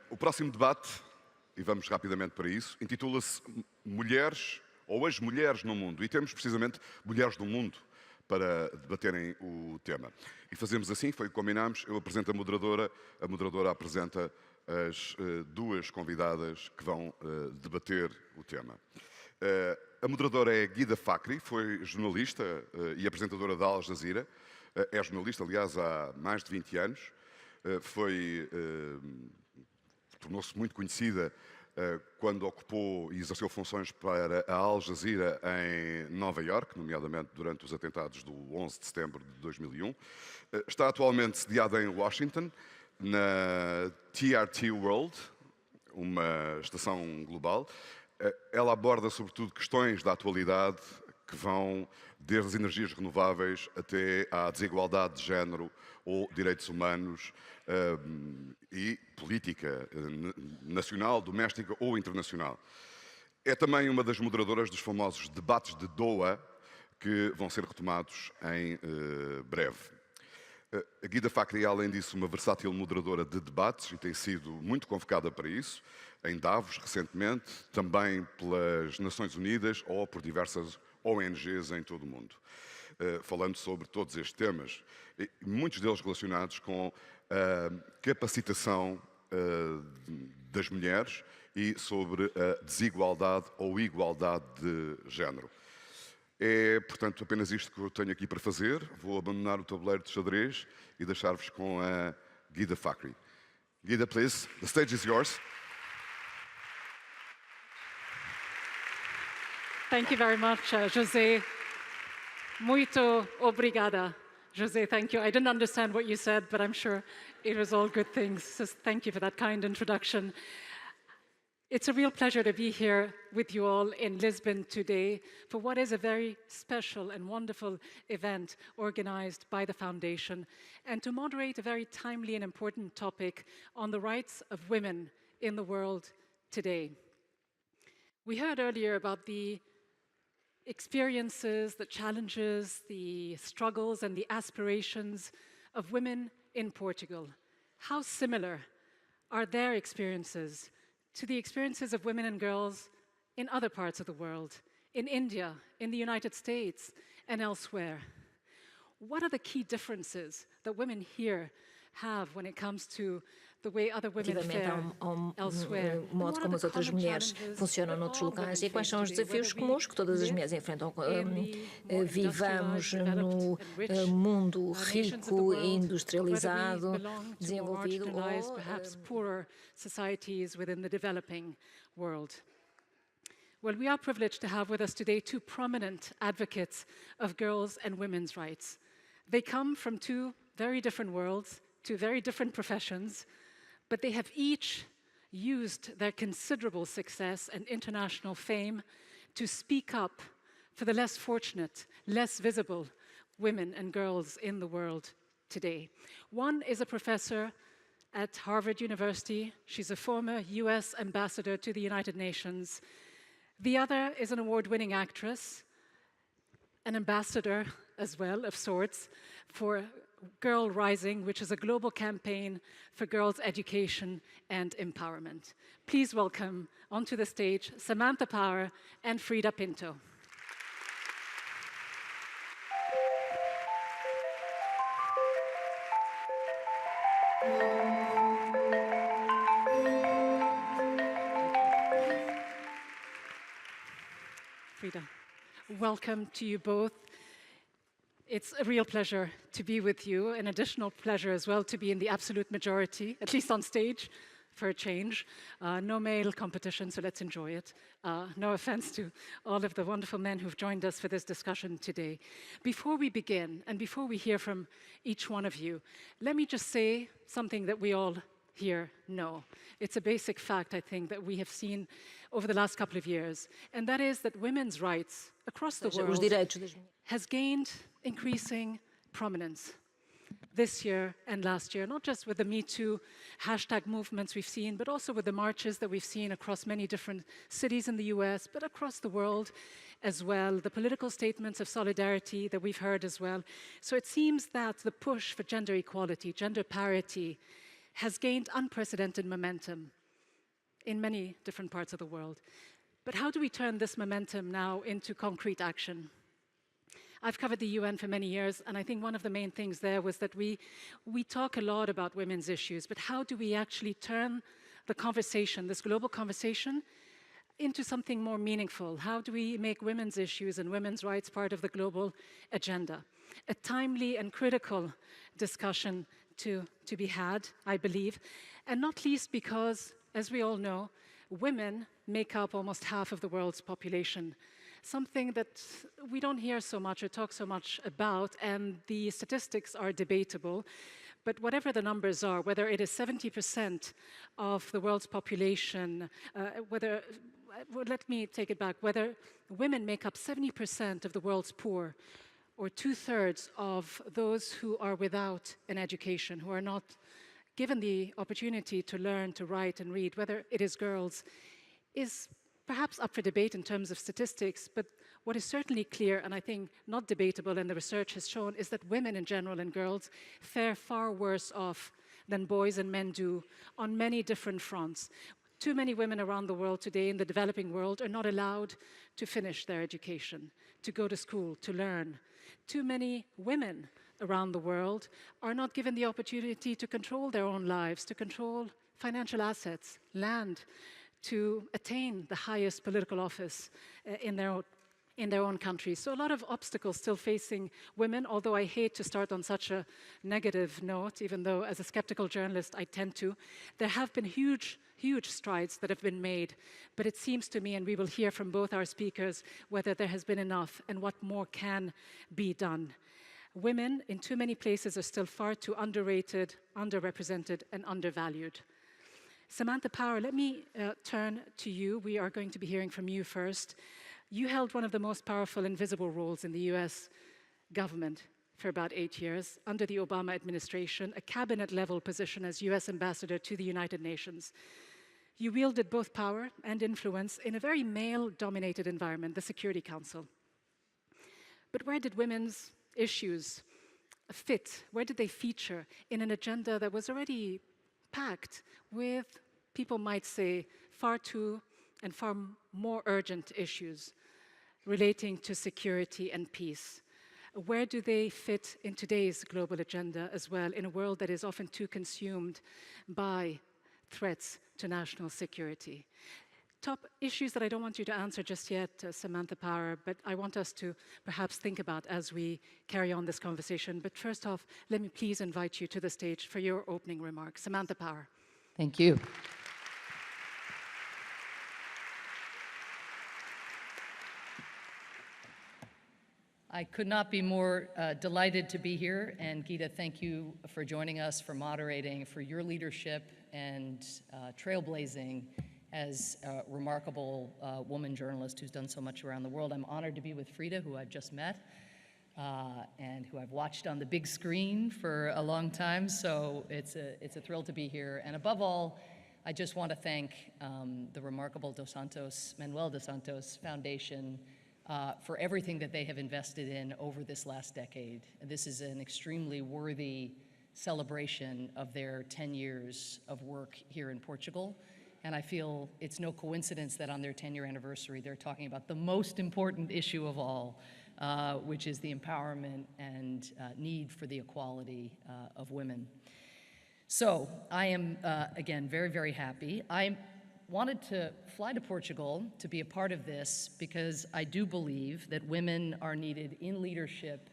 O próximo debate, e vamos rapidamente para isso, intitula-se Mulheres ou as mulheres no mundo. E temos precisamente mulheres do mundo para debaterem o tema. E fazemos assim, foi o que combinámos, eu apresento a moderadora apresenta as duas convidadas que vão debater o tema. A moderadora é Ghida Fakhry, foi jornalista e apresentadora da Al Jazeera. É jornalista, aliás, há mais de 20 anos. Tornou-se muito conhecida quando ocupou e exerceu funções para a Al Jazeera em Nova Iorque, nomeadamente durante os atentados do 11 de setembro de 2001. Está atualmente sediada em Washington, na TRT World, uma estação global. Ela aborda, sobretudo, questões da atualidade que vão desde as energias renováveis até à desigualdade de género ou direitos humanos e política nacional, doméstica ou internacional. É também uma das moderadoras dos famosos debates de Doha, que vão ser retomados em breve. A Ghida Fakhry é, além disso, uma versátil moderadora de debates e tem sido muito convocada para isso, em Davos, recentemente, também pelas Nações Unidas ou por diversas ONGs em todo o mundo, falando sobre todos estes temas, muitos deles relacionados com a capacitação das mulheres e sobre a desigualdade ou igualdade de género. É, portanto, apenas isto que eu tenho aqui para fazer. Vou abandonar o tabuleiro de xadrez e deixar-vos com a Ghida Fakhry. Ghida, please, the stage is yours. Thank you very much, José. Muito obrigada. José, thank you. I didn't understand what you said, but I'm sure it was all good things. So thank you for that kind introduction. It's a real pleasure to be here with you all in Lisbon today for what is a very special and wonderful event organized by the Foundation, and to moderate a very timely and important topic on the rights of women in the world today. We heard earlier about the experiences, the challenges, the struggles, and the aspirations of women in Portugal. How similar are their experiences to the experiences of women and girls in other parts of the world, in India, in the United States, and elsewhere? What are the key differences that women here have when it comes to the way other women fare elsewhere? Modo como as outras mulheres funcionam noutros locais e quais são os desafios comuns que todas as mulheres enfrentam. Vivamos no mundo rico e industrializado, desenvolvido, ou perhaps poorer societies within the developing world. Well, we are privileged to have with us today two prominent advocates of girls' and women's rights. They come from two very different worlds, two very different professions, but they have each used their considerable success and international fame to speak up for the less fortunate, less visible women and girls in the world today. One is a professor at Harvard University. She's a former US ambassador to the United Nations. The other is an award-winning actress, an ambassador as well, of sorts, for Girl Rising, which is a global campaign for girls' education and empowerment. Please welcome onto the stage Samantha Power and Freida Pinto. Freida, welcome to you both. It's a real pleasure to be with you, an additional pleasure as well to be in the absolute majority, at least on stage, for a change. No male competition, so let's enjoy it. No offense to all of the wonderful men who've joined us for this discussion today. Before we begin, and before we hear from each one of you, let me just say something that we all here know. It's a basic fact, I think, that we have seen over the last couple of years, and that is that women's rights across the world has gained increasing prominence this year and last year, not just with the Me Too hashtag movements we've seen, but also with the marches that we've seen across many different cities in the US, but across the world as well, the political statements of solidarity that we've heard as well. So it seems that the push for gender equality, gender parity, has gained unprecedented momentum in many different parts of the world. But how do we turn this momentum now into concrete action? I've covered the UN for many years, and I think one of the main things there was that we talk a lot about women's issues, but how do we actually turn the conversation, this global conversation, into something more meaningful? How do we make women's issues and women's rights part of the global agenda? A timely and critical discussion to be had, I believe, and not least because, as we all know, women make up almost half of the world's population, something that we don't hear so much or talk so much about, and the statistics are debatable. But whatever the numbers are, whether it is 70% of the world's population, let me take it back, whether women make up 70% of the world's poor, or 2/3 of those who are without an education, who are not given the opportunity to learn to write and read, whether it is girls, is perhaps up for debate in terms of statistics, but what is certainly clear, and I think not debatable, and the research has shown, is that women in general and girls fare far worse off than boys and men do on many different fronts. Too many women around the world today in the developing world are not allowed to finish their education, to go to school, to learn. Too many women around the world are not given the opportunity to control their own lives, to control financial assets, land, to attain the highest political office in their own countries. So a lot of obstacles still facing women, although I hate to start on such a negative note, even though as a skeptical journalist I tend to. There have been huge strides that have been made, but it seems to me, and we will hear from both our speakers, whether there has been enough and what more can be done. Women in too many places are still far too underrated, underrepresented, and undervalued. Samantha Power, let me turn to you. We are going to be hearing from you first. You held one of the most powerful and visible roles in the US government for about 8 years, under the Obama administration, a cabinet-level position as US ambassador to the United Nations. You wielded both power and influence in a very male-dominated environment, the Security Council. But where did women's issues fit? Where did they feature in an agenda that was already packed with, people might say, far too and far more urgent issues relating to security and peace? Where do they fit in today's global agenda as well, in a world that is often too consumed by threats to national security? Top issues that I don't want you to answer just yet, Samantha Power, but I want us to perhaps think about as we carry on this conversation. But first off, let me please invite you to the stage for your opening remarks. Samantha Power. Thank you. I could not be more delighted to be here, and Ghida, thank you for joining us, for moderating, for your leadership and trailblazing as a remarkable woman journalist who's done so much around the world. I'm honored to be with Freida, who I've just met, and who I've watched on the big screen for a long time, so it's a thrill to be here. And above all, I just want to thank the remarkable Manuel dos Santos Foundation for everything that they have invested in over this last decade. This is an extremely worthy celebration of their 10 years of work here in Portugal. And I feel it's no coincidence that on their 10-year anniversary, they're talking about the most important issue of all, which is the empowerment and need for the equality of women. So I am, again, very, very happy. I wanted to fly to Portugal to be a part of this because I do believe that women are needed in leadership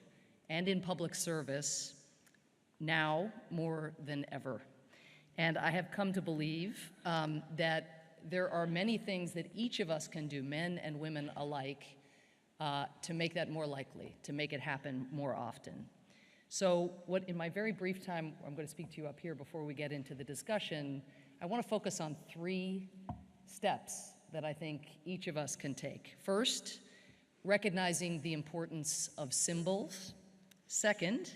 and in public service now more than ever. And I have come to believe that there are many things that each of us can do, men and women alike, to make that more likely, to make it happen more often. So in my very brief time, I'm going to speak to you up here before we get into the discussion, I want to focus on 3 steps that I think each of us can take. First, recognizing the importance of symbols. Second,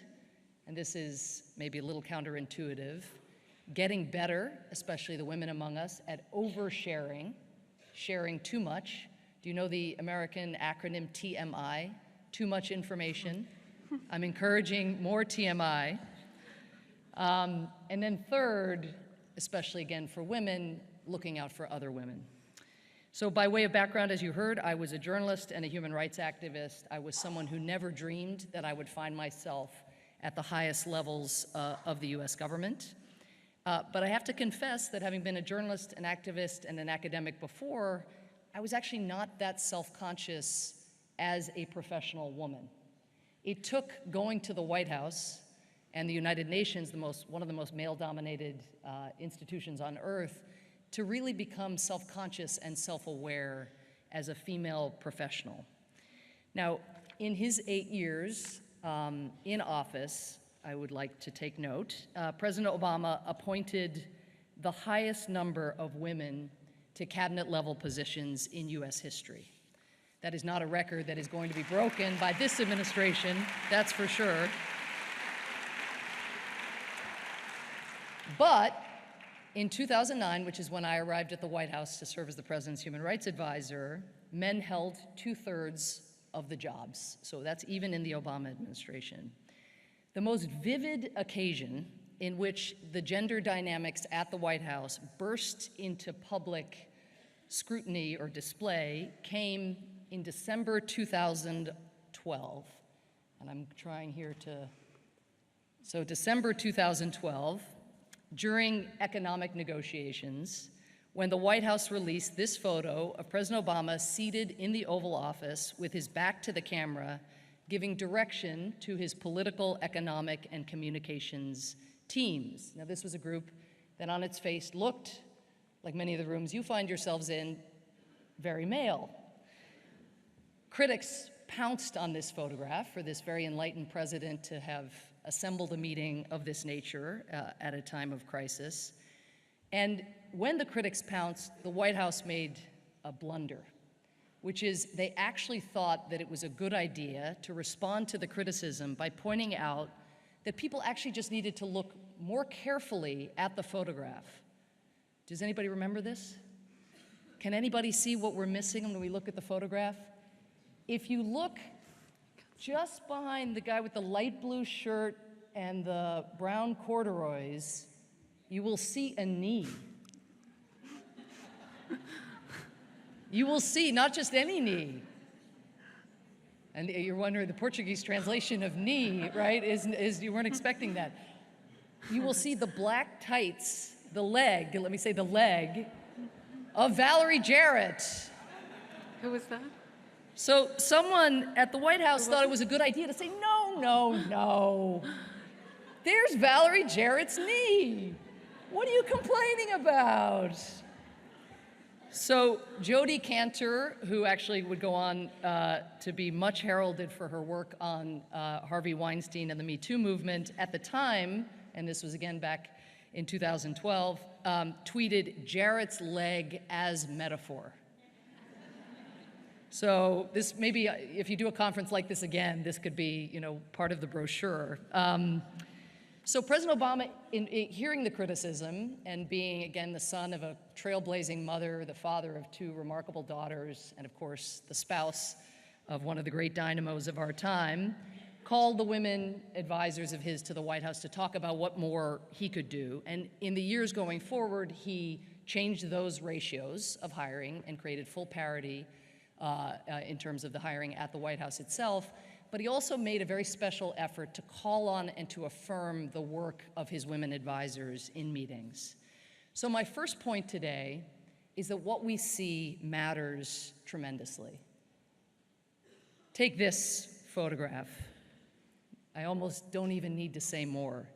and this is maybe a little counterintuitive, getting better, especially the women among us, at oversharing, sharing too much. Do you know the American acronym TMI? Too much information. I'm encouraging more TMI. And then third, especially again for women, looking out for other women. So by way of background, as you heard, I was a journalist and a human rights activist. I was someone who never dreamed that I would find myself at the highest levels of the US government. But I have to confess that having been a journalist, an activist, and an academic before, I was actually not that self-conscious as a professional woman. It took going to the White House and the United Nations, one of the most male-dominated institutions on earth, to really become self-conscious and self-aware as a female professional. Now, in his 8 years in office, I would like to take note, President Obama appointed the highest number of women to cabinet-level positions in US history. That is not a record that is going to be broken by this administration, that's for sure. But in 2009, which is when I arrived at the White House to serve as the president's human rights advisor, men held 2/3 of the jobs. So that's even in the Obama administration. The most vivid occasion in which the gender dynamics at the White House burst into public scrutiny or display came in December 2012. And I'm trying here to, so December 2012, during economic negotiations, when the White House released this photo of President Obama seated in the Oval Office with his back to the camera, giving direction to his political, economic, and communications teams. Now, this was a group that on its face looked, like many of the rooms you find yourselves in, very male. Critics pounced on this photograph for this very enlightened president to have assembled a meeting of this nature at a time of crisis. And when the critics pounced, the White House made a blunder, which is they actually thought that it was a good idea to respond to the criticism by pointing out that people actually just needed to look more carefully at the photograph. Does anybody remember this? Can anybody see what we're missing when we look at the photograph? If you look just behind the guy with the light blue shirt and the brown corduroys, you will see a knee. You will see not just any knee. And you're wondering, the Portuguese translation of knee, right, is you weren't expecting that. You will see the black tights, the leg, let me say the leg, of Valerie Jarrett. Who was that? So someone at the White House thought it was a good idea to say, no, no, no. There's Valerie Jarrett's knee. What are you complaining about? So Jodi Kantor, who actually would go on to be much heralded for her work on Harvey Weinstein and the Me Too movement at the time, and this was again back in 2012, tweeted Jarrett's leg as metaphor. So this maybe, if you do a conference like this again, this could be, part of the brochure. So President Obama, in hearing the criticism and being, again, the son of a trailblazing mother, the father of 2 remarkable daughters, and of course, the spouse of one of the great dynamos of our time, called the women advisors of his to the White House to talk about what more he could do. And in the years going forward, he changed those ratios of hiring and created full parity in terms of the hiring at the White House itself, but he also made a very special effort to call on and to affirm the work of his women advisors in meetings. So my first point today is that what we see matters tremendously. Take this photograph. I almost don't even need to say more.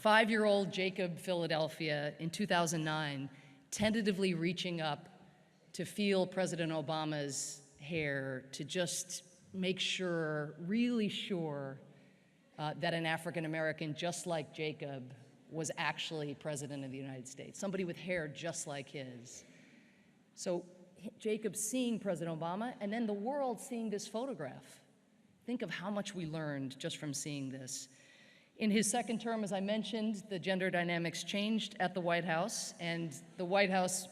5-year-old Jacob Philadelphia in 2009, tentatively reaching up to feel President Obama's hair to just make sure, really sure, that an African American just like Jacob was actually president of the United States, somebody with hair just like his. So Jacob seeing President Obama, and then the world seeing this photograph. Think of how much we learned just from seeing this. In his second term, as I mentioned, the gender dynamics changed at the White House, and the White House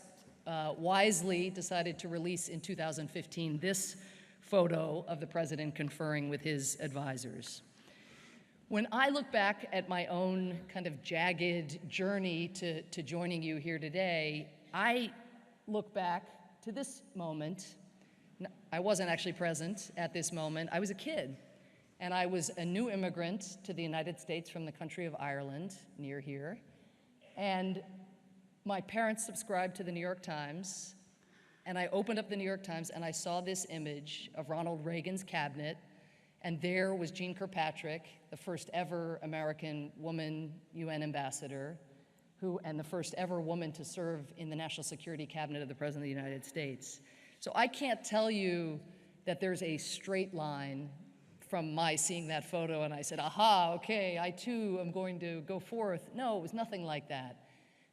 wisely decided to release in 2015 this photo of the president conferring with his advisors. When I look back at my own kind of jagged journey to joining you here today, I look back to this moment. I wasn't actually present at this moment. I was a kid, and I was a new immigrant to the United States from the country of Ireland, near here. And my parents subscribed to the New York Times, and I opened up the New York Times and I saw this image of Ronald Reagan's cabinet, and there was Jean Kirkpatrick, the first ever American woman UN ambassador, and the first ever woman to serve in the National Security Cabinet of the President of the United States. So I can't tell you that there's a straight line from my seeing that photo and I said, aha, okay, I too am going to go forth. No, it was nothing like that.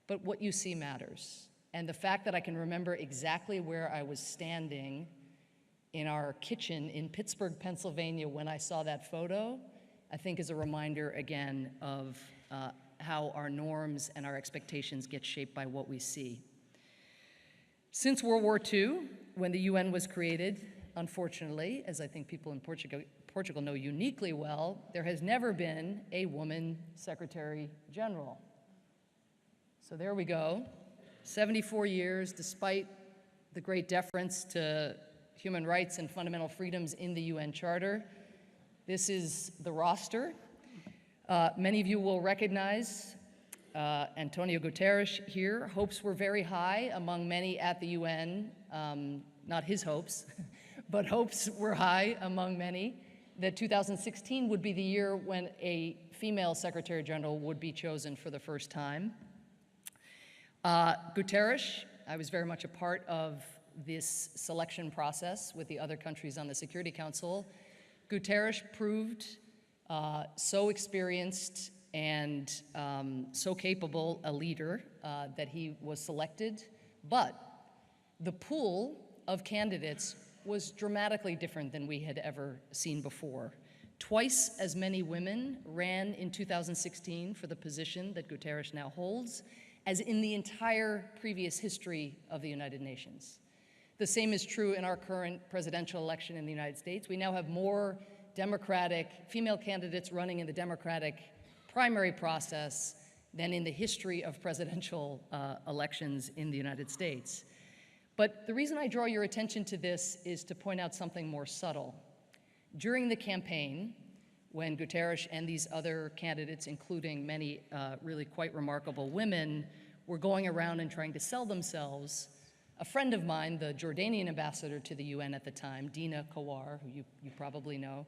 But what you see matters. And the fact that I can remember exactly where I was standing in our kitchen in Pittsburgh, Pennsylvania when I saw that photo, I think is a reminder again of how our norms and our expectations get shaped by what we see. Since World War II, when the UN was created, unfortunately, as I think people in Portugal know uniquely well, there has never been a woman Secretary General. So there we go. 74 years, despite the great deference to human rights and fundamental freedoms in the UN Charter. This is the roster. Many of you will recognize Antonio Guterres here. Hopes were very high among many at the UN, not his hopes, but hopes were high among many that 2016 would be the year when a female Secretary General would be chosen for the first time. Guterres, I was very much a part of this selection process with the other countries on the Security Council. Guterres proved so experienced and so capable a leader that he was selected, but the pool of candidates was dramatically different than we had ever seen before. Twice as many women ran in 2016 for the position that Guterres now holds as in the entire previous history of the United Nations. The same is true in our current presidential election in the United States. We now have more Democratic female candidates running in the Democratic primary process than in the history of presidential elections in the United States. But the reason I draw your attention to this is to point out something more subtle. During the campaign, when Guterres and these other candidates, including many really quite remarkable women, were going around and trying to sell themselves, a friend of mine, the Jordanian ambassador to the UN at the time, Ghida Fakhry, who you probably know,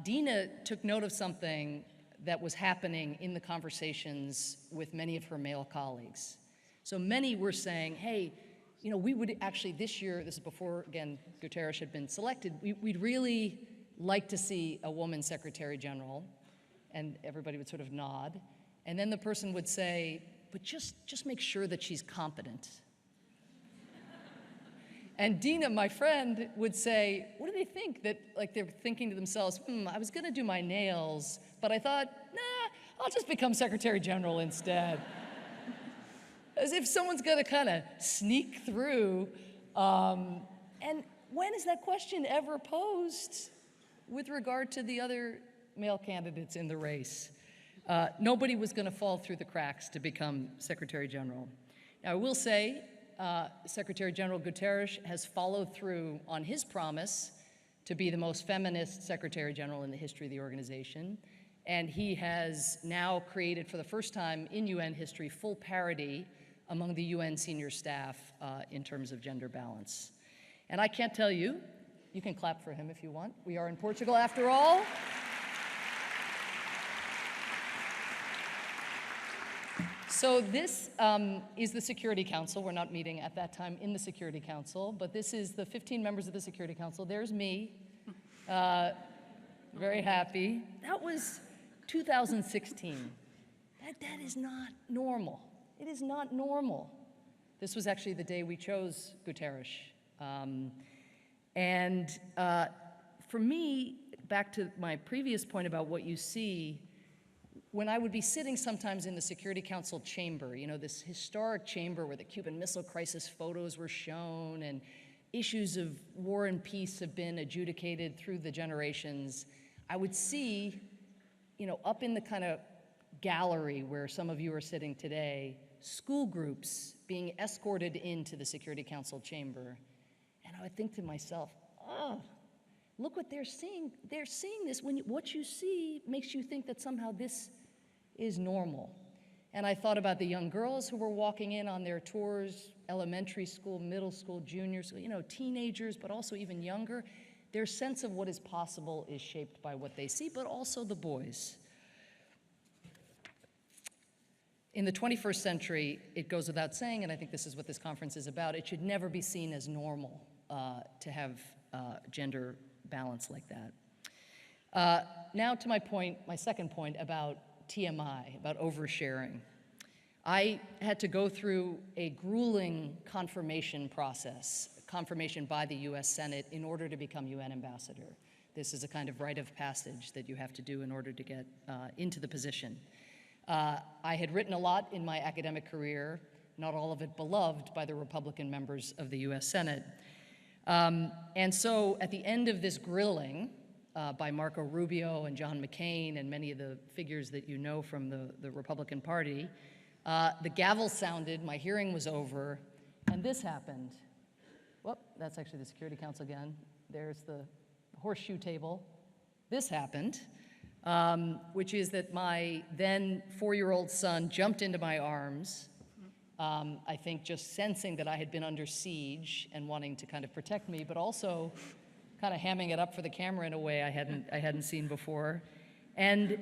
Dina took note of something that was happening in the conversations with many of her male colleagues. So many were saying, hey, you know, we would actually this year, this is before, again, Guterres had been selected, we'd really like to see a woman Secretary General, and everybody would sort of nod. And then the person would say, but just make sure that she's competent. And Dina, my friend, would say, what do they think? That, like, they're thinking to themselves, I was gonna do my nails, but I thought, nah, I'll just become Secretary General instead. As if someone's gonna kind of sneak through. And when is that question ever posed with regard to the other male candidates in the race? Nobody was gonna fall through the cracks to become Secretary General. Now, I will say, Secretary General Guterres has followed through on his promise to be the most feminist Secretary General in the history of the organization. And he has now created, for the first time in UN history, full parity among the UN senior staff in terms of gender balance. And I can't tell you, you can clap for him if you want. We are in Portugal after all. So this is the Security Council. We're not meeting at that time in the Security Council, but this is the 15 members of the Security Council. There's me, very happy. That was 2016. That is not normal. It is not normal. This was actually the day we chose Guterres. For me, back to my previous point about what you see, when I would be sitting sometimes in the Security Council chamber, you know, this historic chamber where the Cuban Missile Crisis photos were shown and issues of war and peace have been adjudicated through the generations, I would see up in the kind of gallery where some of you are sitting today, school groups being escorted into the Security Council chamber. And I would think to myself, oh, look what they're seeing. They're seeing this. What you see makes you think that somehow this is normal. And I thought about the young girls who were walking in on their tours, elementary school, middle school, junior school, teenagers, but also even younger. Their sense of what is possible is shaped by what they see, but also the boys. In the 21st century, it goes without saying, and I think this is what this conference is about, it should never be seen as normal to have gender balance like that. Now to my second point about TMI, about oversharing. I had to go through a grueling confirmation process, confirmation by the US Senate in order to become UN ambassador. This is a kind of rite of passage that you have to do in order to get into the position. I had written a lot in my academic career, not all of it beloved by the Republican members of the US Senate. And so at the end of this grilling by Marco Rubio and John McCain and many of the figures that you know from the Republican Party, the gavel sounded, my hearing was over, and this happened. Whoop, that's actually the Security Council again. There's the horseshoe table. This happened. Which is that my then 4-year-old son jumped into my arms, I think just sensing that I had been under siege and wanting to kind of protect me, but also kind of hamming it up for the camera in a way I hadn't seen before. And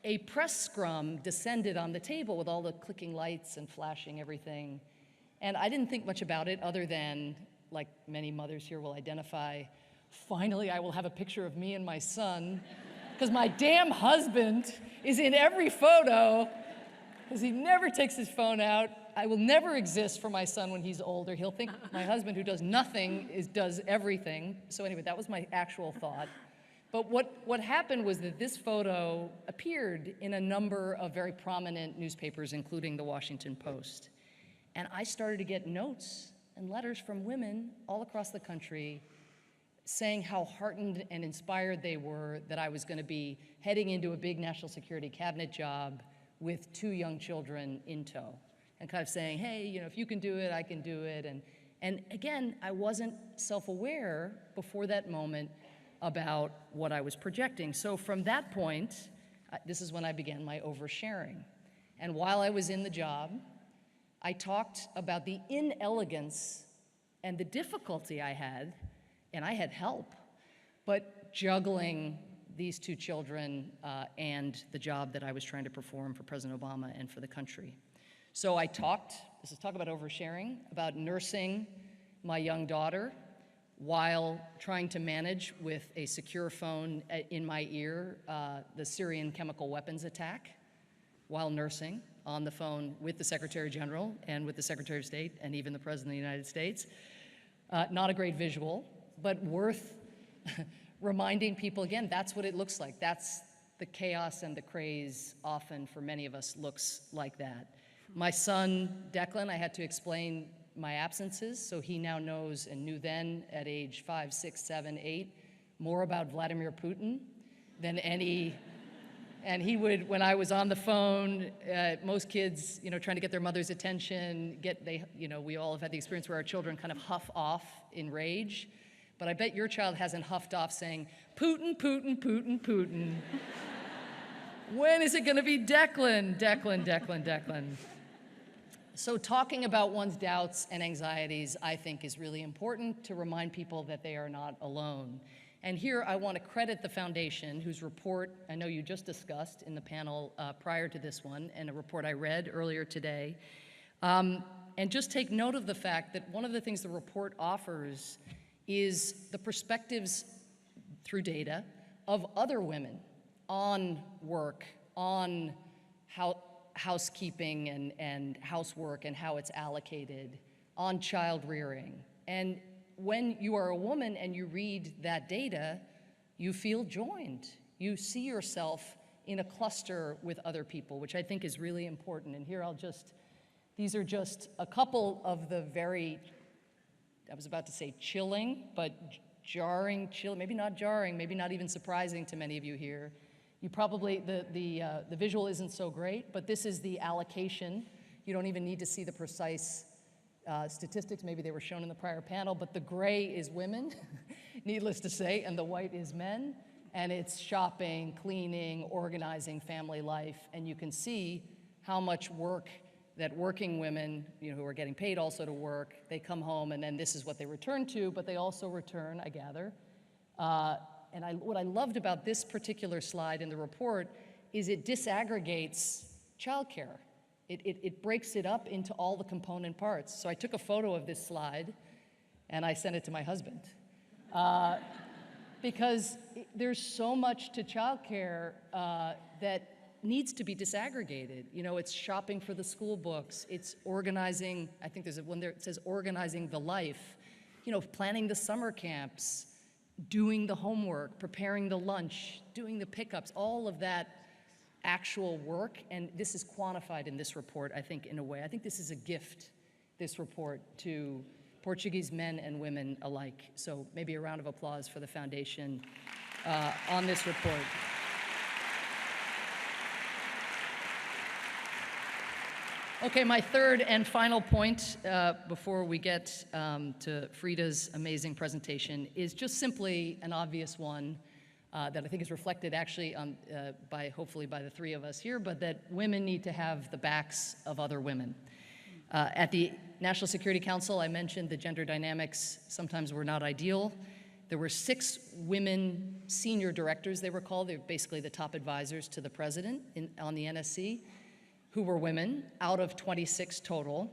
a press scrum descended on the table with all the clicking lights and flashing everything. And I didn't think much about it other than, like many mothers here will identify, finally I will have a picture of me and my son, because my damn husband is in every photo, because he never takes his phone out. I will never exist for my son when he's older. He'll think my husband, who does nothing, does everything. So anyway, that was my actual thought. But what happened was that this photo appeared in a number of very prominent newspapers, including the Washington Post. And I started to get notes and letters from women all across the country saying how heartened and inspired they were that I was going to be heading into a big national security cabinet job with 2 young children in tow, and kind of saying, hey, if you can do it, I can do it. And again, I wasn't self-aware before that moment about what I was projecting. So from that point, this is when I began my oversharing. And while I was in the job, I talked about the inelegance and the difficulty I had, and I had help, but juggling these 2 children and the job that I was trying to perform for President Obama and for the country. So I talked, this is talk about oversharing, about nursing my young daughter while trying to manage with a secure phone in my ear the Syrian chemical weapons attack, while nursing on the phone with the Secretary General and with the Secretary of State and even the President of the United States. Not a great visual, but worth reminding people, again, that's what it looks like. That's the chaos and the craze often for many of us looks like that. My son, Declan, I had to explain my absences, so he now knows and knew then at age 5, 6, 7, 8, more about Vladimir Putin than any, and he would, when I was on the phone, most kids, trying to get their mother's attention, we all have had the experience where our children kind of huff off in rage. But I bet your child hasn't huffed off saying, Putin, Putin, Putin, Putin. When is it going to be Declan, Declan, Declan, Declan? So talking about one's doubts and anxieties, I think, is really important to remind people that they are not alone. And here I want to credit the foundation, whose report I know you just discussed in the panel prior to this one, and a report I read earlier today. And just take note of the fact that one of the things the report offers is the perspectives through data of other women on work, on housekeeping and housework and how it's allocated, on child rearing. And when you are a woman and you read that data, you feel joined. You see yourself in a cluster with other people, which I think is really important. And here these are just a couple of the very, I was about to say chilling, but maybe not jarring, maybe not even surprising to many of you here, You probably, the visual isn't so great, but this is the allocation. You don't even need to see the precise statistics. Maybe they were shown in the prior panel, but the gray is women, needless to say, and the white is men. And it's shopping, cleaning, organizing family life. And you can see how much work that working women, who are getting paid also to work, they come home and then this is what they return to, but they also return, I gather. What I loved about this particular slide in the report is it disaggregates childcare. It breaks it up into all the component parts. So I took a photo of this slide and I sent it to my husband. Because there's so much to childcare that needs to be disaggregated. It's shopping for the school books, it's organizing, I think there's one there that says organizing the life, planning the summer camps, doing the homework, preparing the lunch, doing the pickups, all of that actual work. And this is quantified in this report, I think, in a way. I think this is a gift, this report, to Portuguese men and women alike. So maybe a round of applause for the foundation on this report. Okay, my third and final point before we get to Freida's amazing presentation is just simply an obvious one that I think is reflected actually hopefully by the three of us here, but that women need to have the backs of other women. At the National Security Council, I mentioned the gender dynamics sometimes were not ideal. There were 6 women senior directors, they were called. They're basically the top advisors to the president on the NSC, who were women, out of 26 total.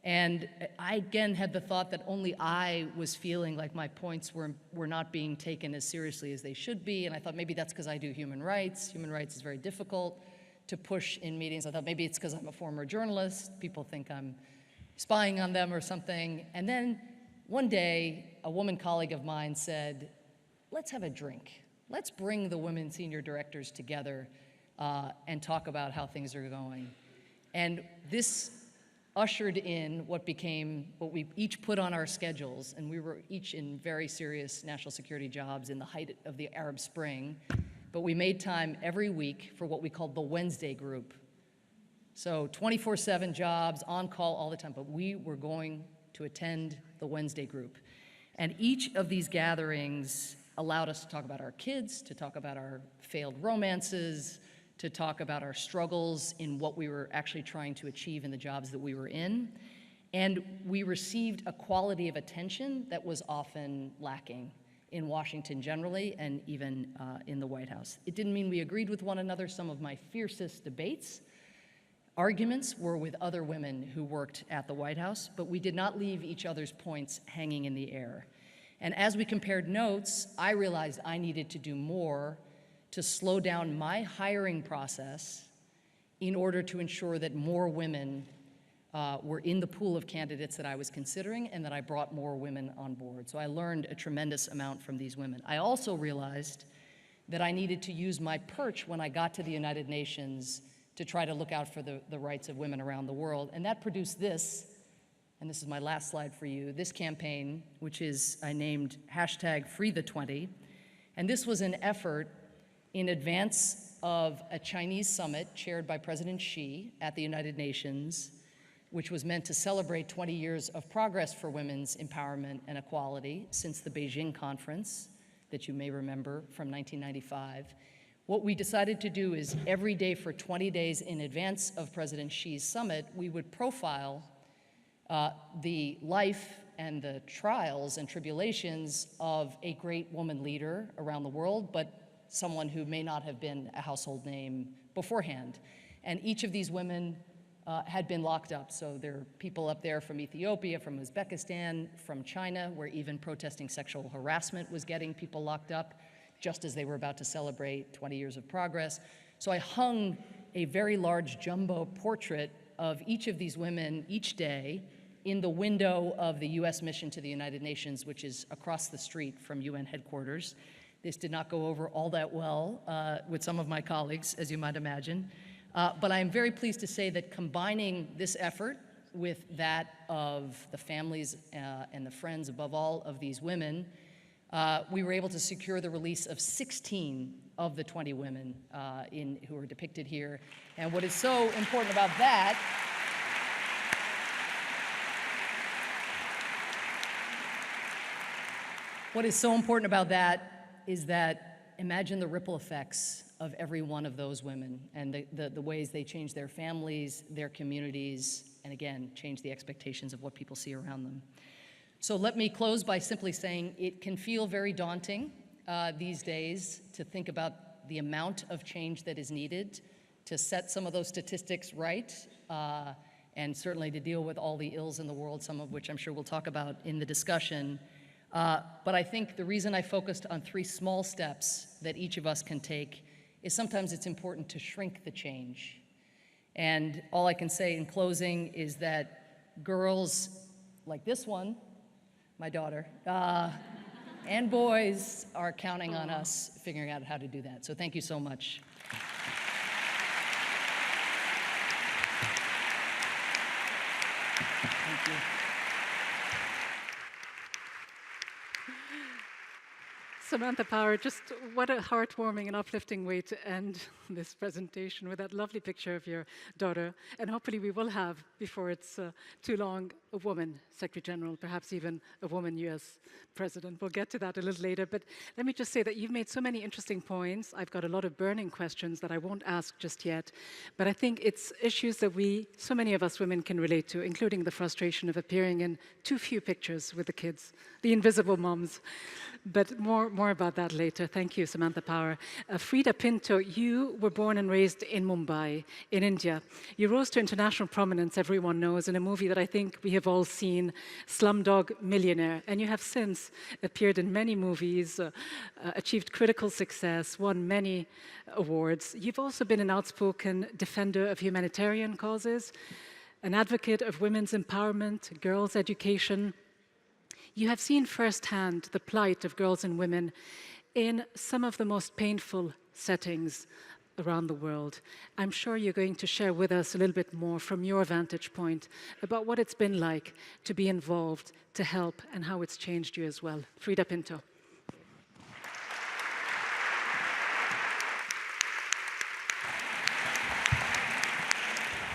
And I, again, had the thought that only I was feeling like my points were not being taken as seriously as they should be. And I thought maybe that's because I do human rights. Human rights is very difficult to push in meetings. I thought maybe it's because I'm a former journalist. People think I'm spying on them or something. And then one day, a woman colleague of mine said, let's have a drink. Let's bring the women senior directors together and talk about how things are going. And this ushered in what we each put on our schedules, and we were each in very serious national security jobs in the height of the Arab Spring, but we made time every week for what we called the Wednesday group. So 24/7 jobs, on call all the time, but we were going to attend the Wednesday group. And each of these gatherings allowed us to talk about our kids, to talk about our failed romances, to talk about our struggles in what we were actually trying to achieve in the jobs that we were in. And we received a quality of attention that was often lacking in Washington generally, and even in the White House. It didn't mean we agreed with one another. Some of my fiercest arguments were with other women who worked at the White House, but we did not leave each other's points hanging in the air. And as we compared notes, I realized I needed to do more to slow down my hiring process in order to ensure that more women were in the pool of candidates that I was considering, and that I brought more women on board. So I learned a tremendous amount from these women. I also realized that I needed to use my perch when I got to the United Nations to try to look out for the rights of women around the world. And that produced this, and this is my last slide for you, this campaign, which I named #Freida20. And this was an effort in advance of a Chinese summit chaired by President Xi at the United Nations, which was meant to celebrate 20 years of progress for women's empowerment and equality since the Beijing conference that you may remember from 1995. What we decided to do is every day for 20 days in advance of President Xi's summit, we would profile the life and the trials and tribulations of a great woman leader around the world, but someone who may not have been a household name beforehand. And each of these women had been locked up. So there are people up there from Ethiopia, from Uzbekistan, from China, where even protesting sexual harassment was getting people locked up just as they were about to celebrate 20 years of progress. So I hung a very large jumbo portrait of each of these women each day in the window of the US mission to the United Nations, which is across the street from UN headquarters. This did not go over all that well with some of my colleagues, as you might imagine. But I am very pleased to say that combining this effort with that of the families and the friends, above all, of these women, we were able to secure the release of 16 of the 20 women who are depicted here. And what is so important about that is that imagine the ripple effects of every one of those women and the ways they change their families, their communities, and again, change the expectations of what people see around them. So let me close by simply saying it can feel very daunting these days to think about the amount of change that is needed to set some of those statistics right, and certainly to deal with all the ills in the world, some of which I'm sure we'll talk about in the discussion. But I think the reason I focused on 3 small steps that each of us can take is sometimes it's important to shrink the change. And all I can say in closing is that girls like this one, my daughter, and boys are counting on us figuring out how to do that. So thank you so much. Thank you. Samantha Power, just what a heartwarming and uplifting way to end this presentation with that lovely picture of your daughter. And hopefully we will have, before it's too long, a woman Secretary General, perhaps even a woman US President. We'll get to that a little later. But let me just say that you've made so many interesting points. I've got a lot of burning questions that I won't ask just yet. But I think it's issues that so many of us women can relate to, including the frustration of appearing in too few pictures with the kids, the invisible moms. But more about that later. Thank you, Samantha Power. Freida Pinto, you were born and raised in Mumbai, in India. You rose to international prominence, everyone knows, in a movie that I think we have all seen, Slumdog Millionaire. And you have since appeared in many movies, achieved critical success, won many awards. You've also been an outspoken defender of humanitarian causes, an advocate of women's empowerment, girls' education. You have seen firsthand the plight of girls and women in some of the most painful settings around the world. I'm sure you're going to share with us a little bit more from your vantage point about what it's been like to be involved, to help, and how it's changed you as well. Freida Pinto.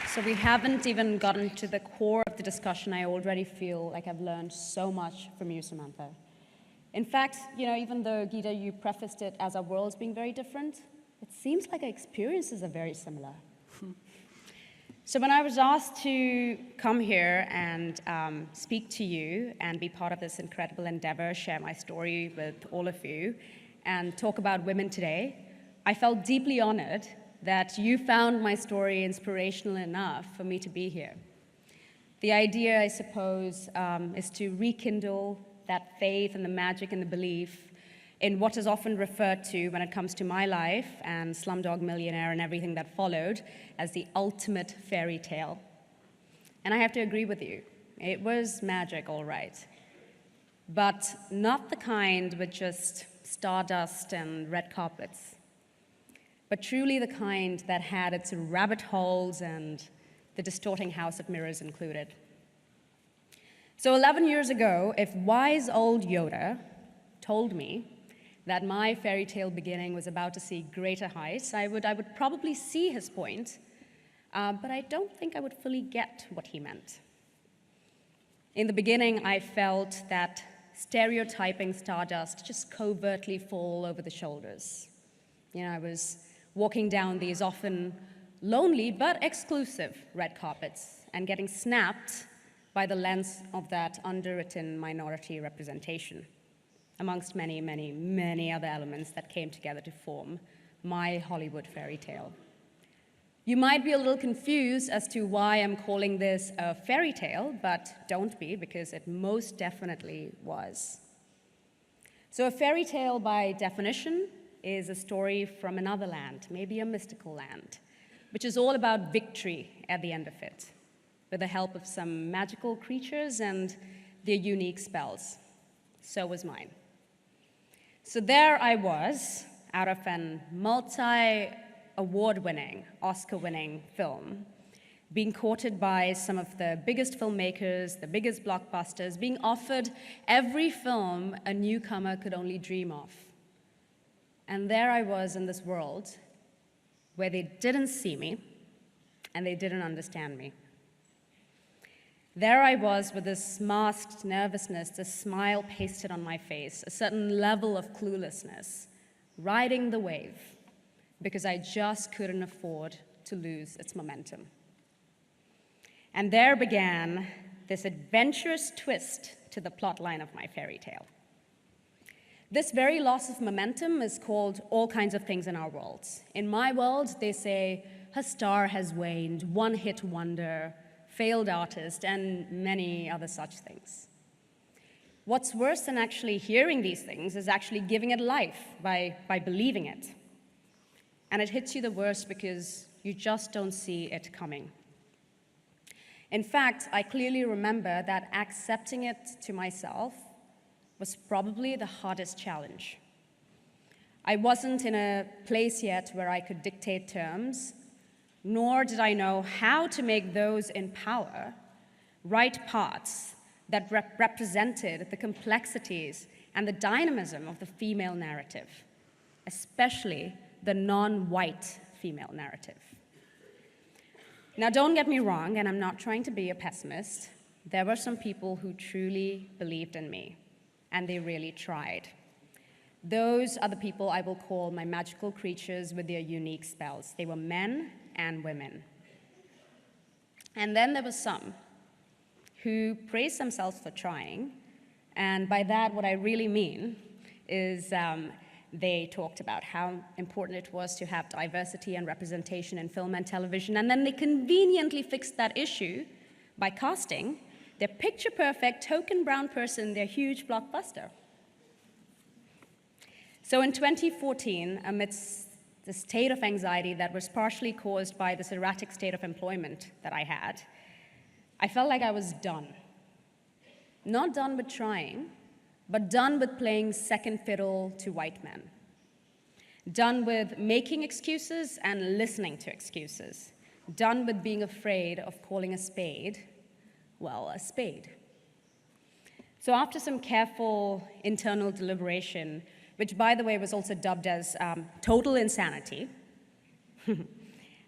So we haven't even gotten to the core of the discussion. I already feel like I've learned so much from you, Samantha. In fact, even though, Ghida, you prefaced it as our worlds being very different, it seems like our experiences are very similar. So when I was asked to come here and speak to you and be part of this incredible endeavor, share my story with all of you, and talk about women today, I felt deeply honored that you found my story inspirational enough for me to be here. The idea, I suppose, is to rekindle that faith and the magic and the belief in what is often referred to when it comes to my life and Slumdog Millionaire and everything that followed as the ultimate fairy tale. And I have to agree with you. It was magic, all right. But not the kind with just stardust and red carpets, but truly the kind that had its rabbit holes and the distorting house of mirrors included. So 11 years ago, if wise old Yoda told me that my fairy tale beginning was about to see greater heights, I would probably see his point, but I don't think I would fully get what he meant. In the beginning, I felt that stereotyping stardust just covertly fall over the shoulders. I was walking down these often lonely but exclusive red carpets and getting snapped by the lens of that underwritten minority representation, amongst many, many, many other elements that came together to form my Hollywood fairy tale. You might be a little confused as to why I'm calling this a fairy tale, but don't be, because it most definitely was. So a fairy tale, by definition, is a story from another land, maybe a mystical land, which is all about victory at the end of it, with the help of some magical creatures and their unique spells. So was mine. So there I was, out of an multi-award-winning, Oscar-winning film, being courted by some of the biggest filmmakers, the biggest blockbusters, being offered every film a newcomer could only dream of. And there I was in this world where they didn't see me and they didn't understand me. There I was with this masked nervousness, this smile pasted on my face, a certain level of cluelessness, riding the wave because I just couldn't afford to lose its momentum. And there began this adventurous twist to the plot line of my fairy tale. This very loss of momentum is called all kinds of things in our worlds. In my world, they say, her star has waned, one-hit wonder, failed artist, and many other such things. What's worse than actually hearing these things is actually giving it life by believing it. And it hits you the worst because you just don't see it coming. In fact, I clearly remember that accepting it to myself was probably the hardest challenge. I wasn't in a place yet where I could dictate terms, nor did I know how to make those in power write parts that represented the complexities and the dynamism of the female narrative, especially the non-white female narrative. Now, don't get me wrong, and I'm not trying to be a pessimist. There were some people who truly believed in me, and they really tried. Those are the people I will call my magical creatures with their unique spells. They were men and women. And then there were some who praised themselves for trying, and by that what I really mean is they talked about how important it was to have diversity and representation in film and television, and then they conveniently fixed that issue by casting their picture-perfect token brown person in their huge blockbuster. So in 2014, amidst the state of anxiety that was partially caused by this erratic state of employment that I had, I felt like I was done. Not done with trying, but done with playing second fiddle to white men. Done with making excuses and listening to excuses. Done with being afraid of calling a spade, well, a spade. So after some careful internal deliberation, which by the way was also dubbed as total insanity,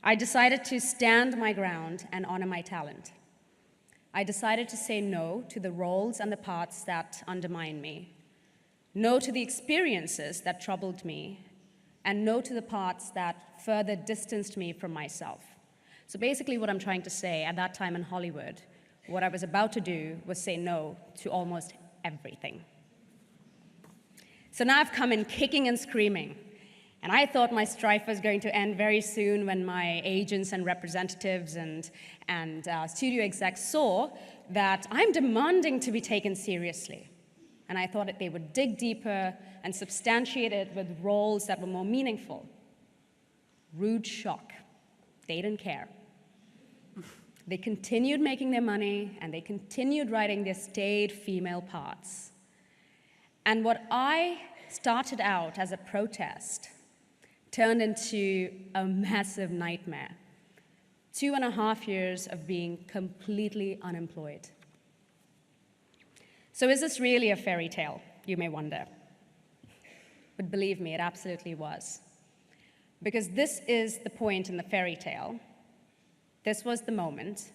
I decided to stand my ground and honor my talent. I decided to say no to the roles and the parts that undermined me, no to the experiences that troubled me, and no to the parts that further distanced me from myself. So basically what I'm trying to say at that time in Hollywood, what I was about to do was say no to almost everything. So now I've come in kicking and screaming, and I thought my strife was going to end very soon when my agents and representatives and studio execs saw that I'm demanding to be taken seriously. And I thought that they would dig deeper and substantiate it with roles that were more meaningful. Rude shock. They didn't care. They continued making their money, and they continued writing their staid female parts. And what I started out as a protest turned into a massive nightmare. 2.5 years of being completely unemployed. So is this really a fairy tale, you may wonder? But believe me, it absolutely was. Because this is the point in the fairy tale. This was the moment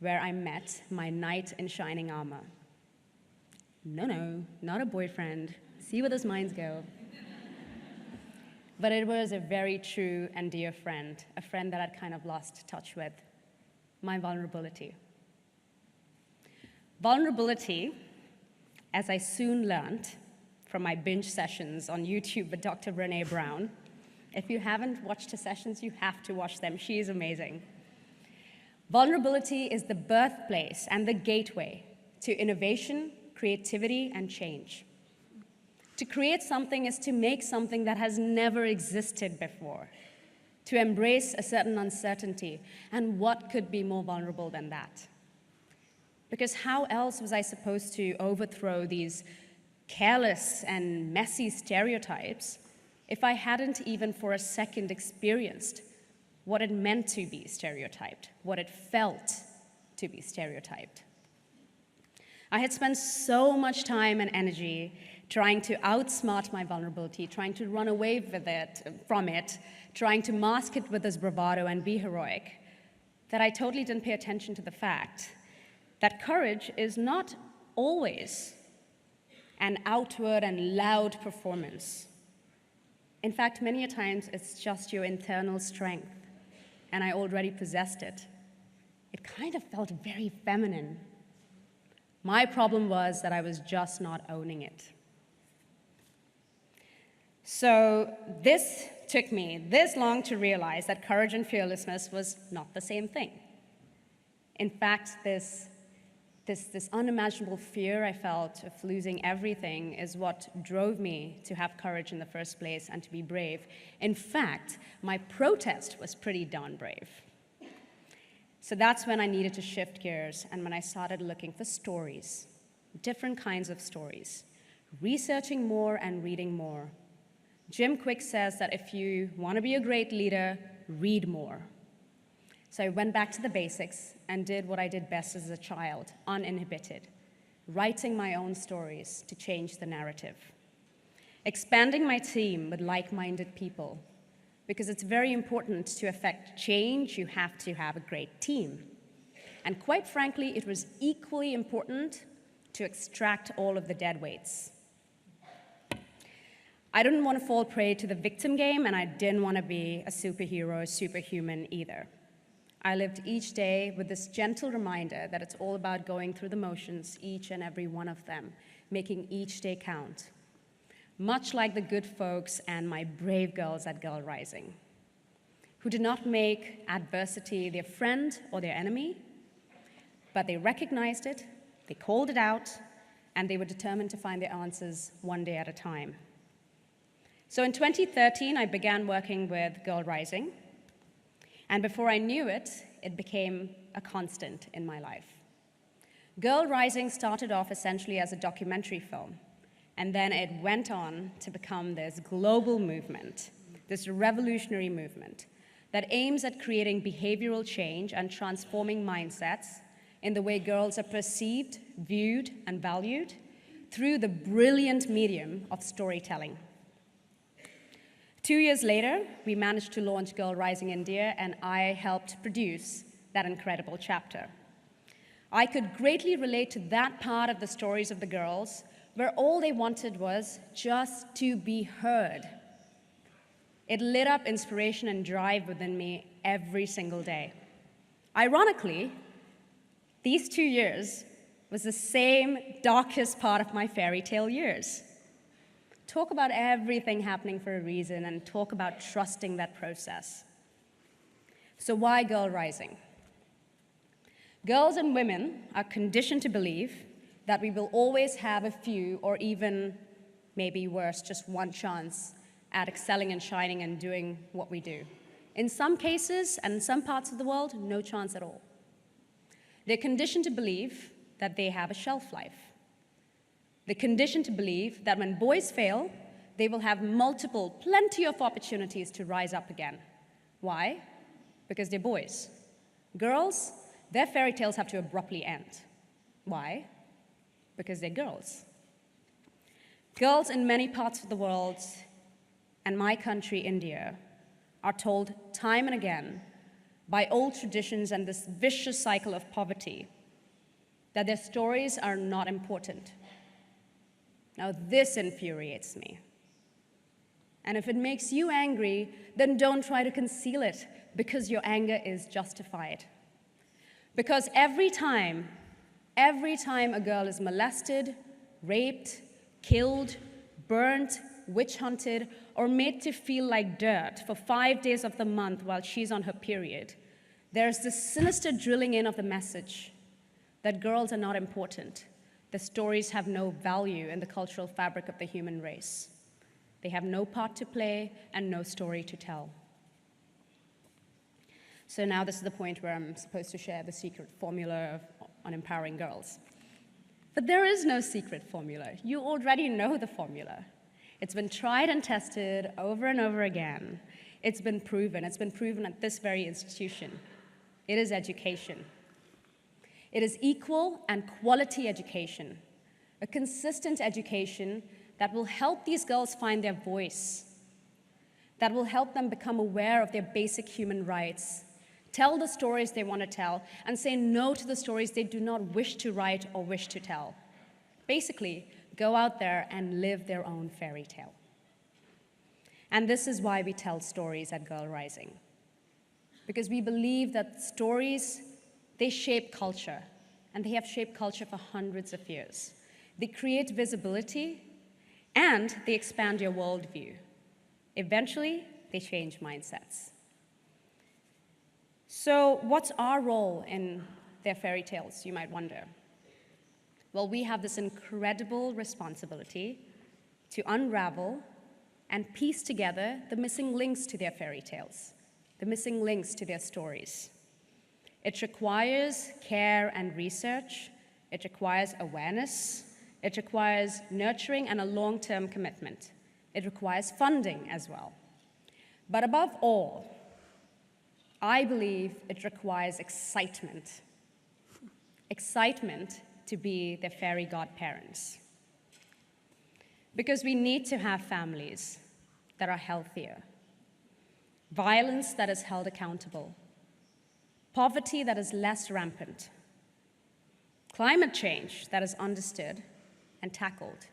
where I met my knight in shining armor. No, not a boyfriend. See where those minds go. But it was a very true and dear friend, a friend that I'd kind of lost touch with. My vulnerability. Vulnerability, as I soon learned from my binge sessions on YouTube with Dr. Brené Brown. If you haven't watched her sessions, you have to watch them. She is amazing. Vulnerability is the birthplace and the gateway to innovation, creativity, and change. To create something is to make something that has never existed before, to embrace a certain uncertainty, and what could be more vulnerable than that? Because how else was I supposed to overthrow these careless and messy stereotypes if I hadn't even for a second experienced what it meant to be stereotyped, what it felt to be stereotyped? I had spent so much time and energy trying to outsmart my vulnerability, trying to run away from it, trying to mask it with this bravado and be heroic, that I totally didn't pay attention to the fact that courage is not always an outward and loud performance. In fact, many a times it's just your internal strength, and I already possessed it. It kind of felt very feminine. My problem was that I was just not owning it. So this took me this long to realize that courage and fearlessness was not the same thing. In fact, this unimaginable fear I felt of losing everything is what drove me to have courage in the first place and to be brave. In fact, my protest was pretty darn brave. So that's when I needed to shift gears and when I started looking for stories, different kinds of stories, researching more and reading more. Jim Quick says that if you want to be a great leader, read more. So I went back to the basics and did what I did best as a child, uninhibited, writing my own stories to change the narrative, expanding my team with like-minded people, because it's very important to affect change, you have to have a great team. And quite frankly, it was equally important to extract all of the dead weights. I didn't want to fall prey to the victim game, and I didn't want to be a superhero or superhuman either. I lived each day with this gentle reminder that it's all about going through the motions, each and every one of them, making each day count. Much like the good folks and my brave girls at Girl Rising, who did not make adversity their friend or their enemy, but they recognized it, they called it out, and they were determined to find their answers one day at a time. So in 2013, I began working with Girl Rising, and before I knew it, it became a constant in my life. Girl Rising started off essentially as a documentary film, and then it went on to become this global movement, this revolutionary movement that aims at creating behavioral change and transforming mindsets in the way girls are perceived, viewed, and valued through the brilliant medium of storytelling. 2 years later, we managed to launch Girl Rising India, and I helped produce that incredible chapter. I could greatly relate to that part of the stories of the girls where all they wanted was just to be heard. It lit up inspiration and drive within me every single day. Ironically, these 2 years was the same darkest part of my fairy tale years. Talk about everything happening for a reason and talk about trusting that process. So why Girl Rising? Girls and women are conditioned to believe that we will always have a few, or even, maybe worse, just one chance at excelling and shining and doing what we do. In some cases, and in some parts of the world, no chance at all. They're conditioned to believe that they have a shelf life. They're conditioned to believe that when boys fail, they will have plenty of opportunities to rise up again. Why? Because they're boys. Girls, their fairy tales have to abruptly end. Why? Because they're girls. Girls in many parts of the world, and my country, India, are told time and again by old traditions and this vicious cycle of poverty that their stories are not important. Now, this infuriates me. And if it makes you angry, then don't try to conceal it, because your anger is justified. Because every time a girl is molested, raped, killed, burnt, witch-hunted, or made to feel like dirt for 5 days of the month while she's on her period, there's this sinister drilling in of the message that girls are not important. The stories have no value in the cultural fabric of the human race. They have no part to play and no story to tell. So now this is the point where I'm supposed to share the secret formula on empowering girls. But there is no secret formula. You already know the formula. It's been tried and tested over and over again. It's been proven. It's been proven at this very institution. It is education. It is equal and quality education, a consistent education that will help these girls find their voice, that will help them become aware of their basic human rights, tell the stories they want to tell, and say no to the stories they do not wish to write or wish to tell. Basically, go out there and live their own fairy tale. And this is why we tell stories at Girl Rising. Because we believe that stories, they shape culture, and they have shaped culture for hundreds of years. They create visibility, and they expand your worldview. Eventually, they change mindsets. So what's our role in their fairy tales, you might wonder? Well, we have this incredible responsibility to unravel and piece together the missing links to their fairy tales, the missing links to their stories. It requires care and research. It requires awareness. It requires nurturing and a long-term commitment. It requires funding as well. But above all, I believe it requires excitement. Excitement to be their fairy godparents. Because we need to have families that are healthier, violence that is held accountable, poverty that is less rampant, climate change that is understood and tackled,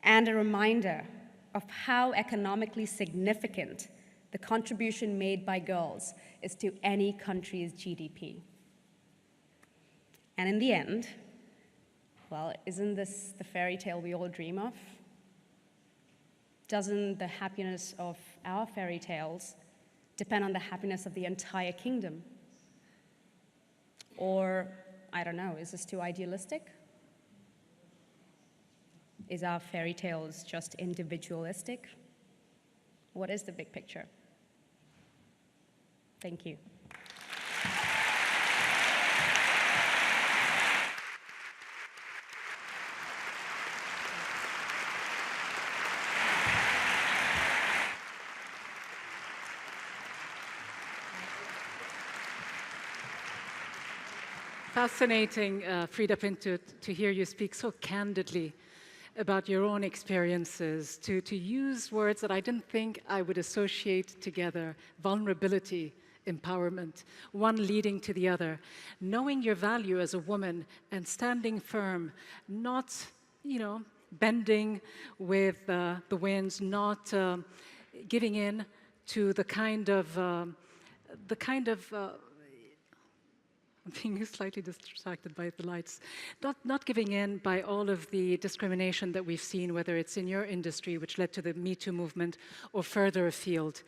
and a reminder of how economically significant the contribution made by girls is to any country's GDP. And in the end, well, isn't this the fairy tale we all dream of? Doesn't the happiness of our fairy tales depend on the happiness of the entire kingdom? Or, I don't know, is this too idealistic? Is our fairy tales just individualistic? What is the big picture? Thank you. Fascinating, Freida Pinto, to hear you speak so candidly about your own experiences, to use words that I didn't think I would associate together: vulnerability, empowerment, one leading to the other, knowing your value as a woman and standing firm, not, bending with the winds, not giving in to the kind of I'm being slightly distracted by the lights. Not giving in by all of the discrimination that we've seen, whether it's in your industry, which led to the Me Too movement, or further afield.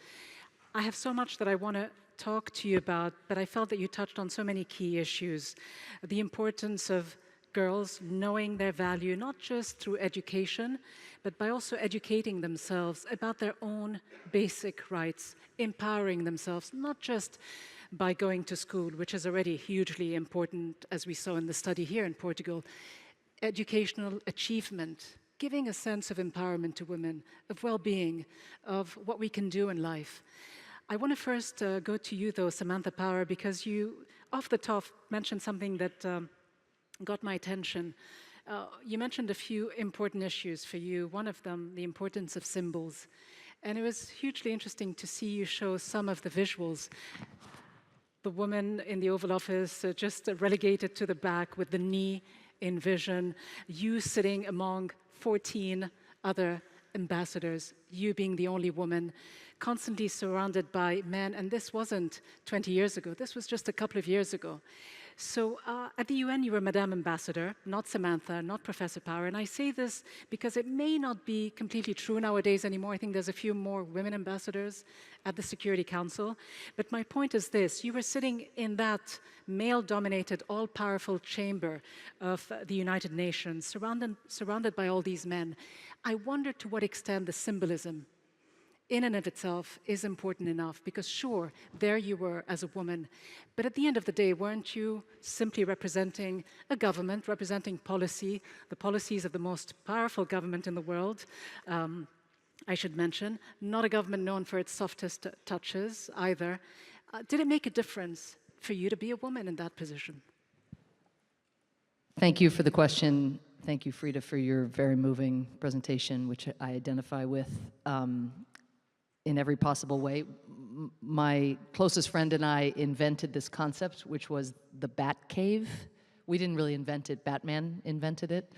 I have so much that I want to talk to you about, but I felt that you touched on so many key issues. The importance of girls knowing their value, not just through education, but by also educating themselves about their own basic rights, empowering themselves, not just by going to school, which is already hugely important, as we saw in the study here in Portugal. Educational achievement, giving a sense of empowerment to women, of well-being, of what we can do in life. I want to first go to you, though, Samantha Power, because you, off the top, mentioned something that got my attention. You mentioned a few important issues for you, one of them, the importance of symbols. And it was hugely interesting to see you show some of the visuals. The woman in the Oval Office just relegated to the back with the knee in vision, you sitting among 14 other ambassadors, you being the only woman, constantly surrounded by men. And this wasn't 20 years ago, this was just a couple of years ago. So at the UN, you were Madame Ambassador, not Samantha, not Professor Power. And I say this because it may not be completely true nowadays anymore. I think there's a few more women ambassadors at the Security Council. But my point is this: you were sitting in that male-dominated, all-powerful chamber of the United Nations, surrounded by all these men. I wonder to what extent the symbolism in and of itself is important enough, because sure, there you were as a woman, but at the end of the day, weren't you simply representing a government, representing policy, the policies of the most powerful government in the world, I should mention, not a government known for its softest touches either. Did it make a difference for you to be a woman in that position? Thank you for the question. thank you, Freida, for your very moving presentation, which I identify with in every possible way. My closest friend and I invented this concept, which was the bat cave. We didn't really invent it, Batman invented it.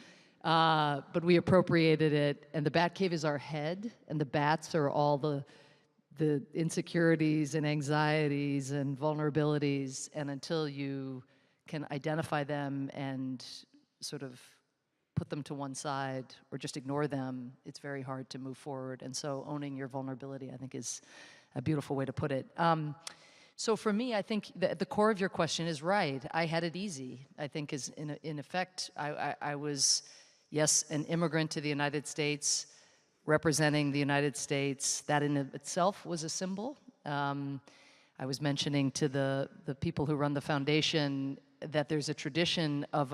But we appropriated it, and the bat cave is our head, and the bats are all the insecurities and anxieties and vulnerabilities, and until you can identify them and sort of put them to one side or just ignore them, it's very hard to move forward. And so owning your vulnerability, I think, is a beautiful way to put it. So for me, I think the core of your question is right. I had it easy, I think, is in effect, I was, yes, an immigrant to the United States, representing the United States. That in itself was a symbol. I was mentioning to the people who run the foundation that there's a tradition of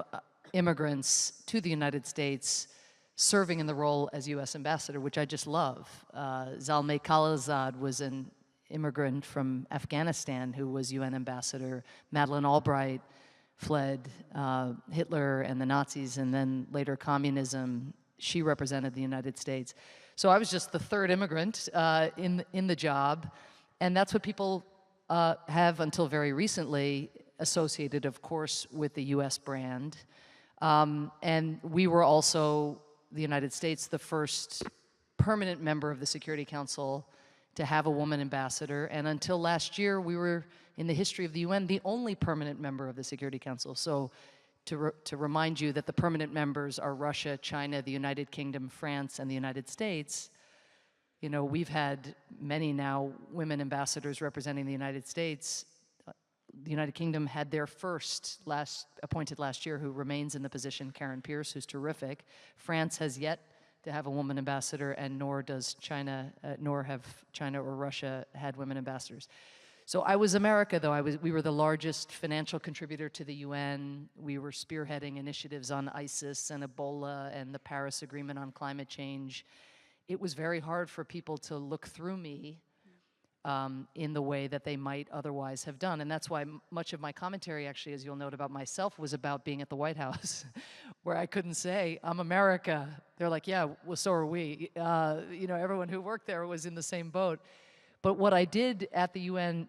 immigrants to the United States serving in the role as U.S. ambassador, which I just love. Zalmay Khalilzad was an immigrant from Afghanistan who was UN ambassador. Madeleine Albright fled Hitler and the Nazis and then later communism. She represented the United States. So I was just the third immigrant in the job, and that's what people have until very recently associated, of course, with the U.S. brand. And we were also, the United States, the first permanent member of the Security Council to have a woman ambassador. And until last year, we were, in the history of the UN, the only permanent member of the Security Council. So to remind you that the permanent members are Russia, China, the United Kingdom, France, and the United States. You know, we've had many now women ambassadors representing the United States. The United Kingdom had their first appointed last year, who remains in the position, Karen Pierce, who's terrific. France has yet to have a woman ambassador, and nor does China, nor have China or Russia had women ambassadors. So I was America, though. We were the largest financial contributor to the UN. We were spearheading initiatives on ISIS and Ebola and the Paris Agreement on climate change. It was very hard for people to look through me in the way that they might otherwise have done. And that's why much of my commentary, actually, as you'll note, about myself was about being at the White House, where I couldn't say, I'm America. They're like, yeah, well, so are we. You know, everyone who worked there was in the same boat. But what I did at the UN,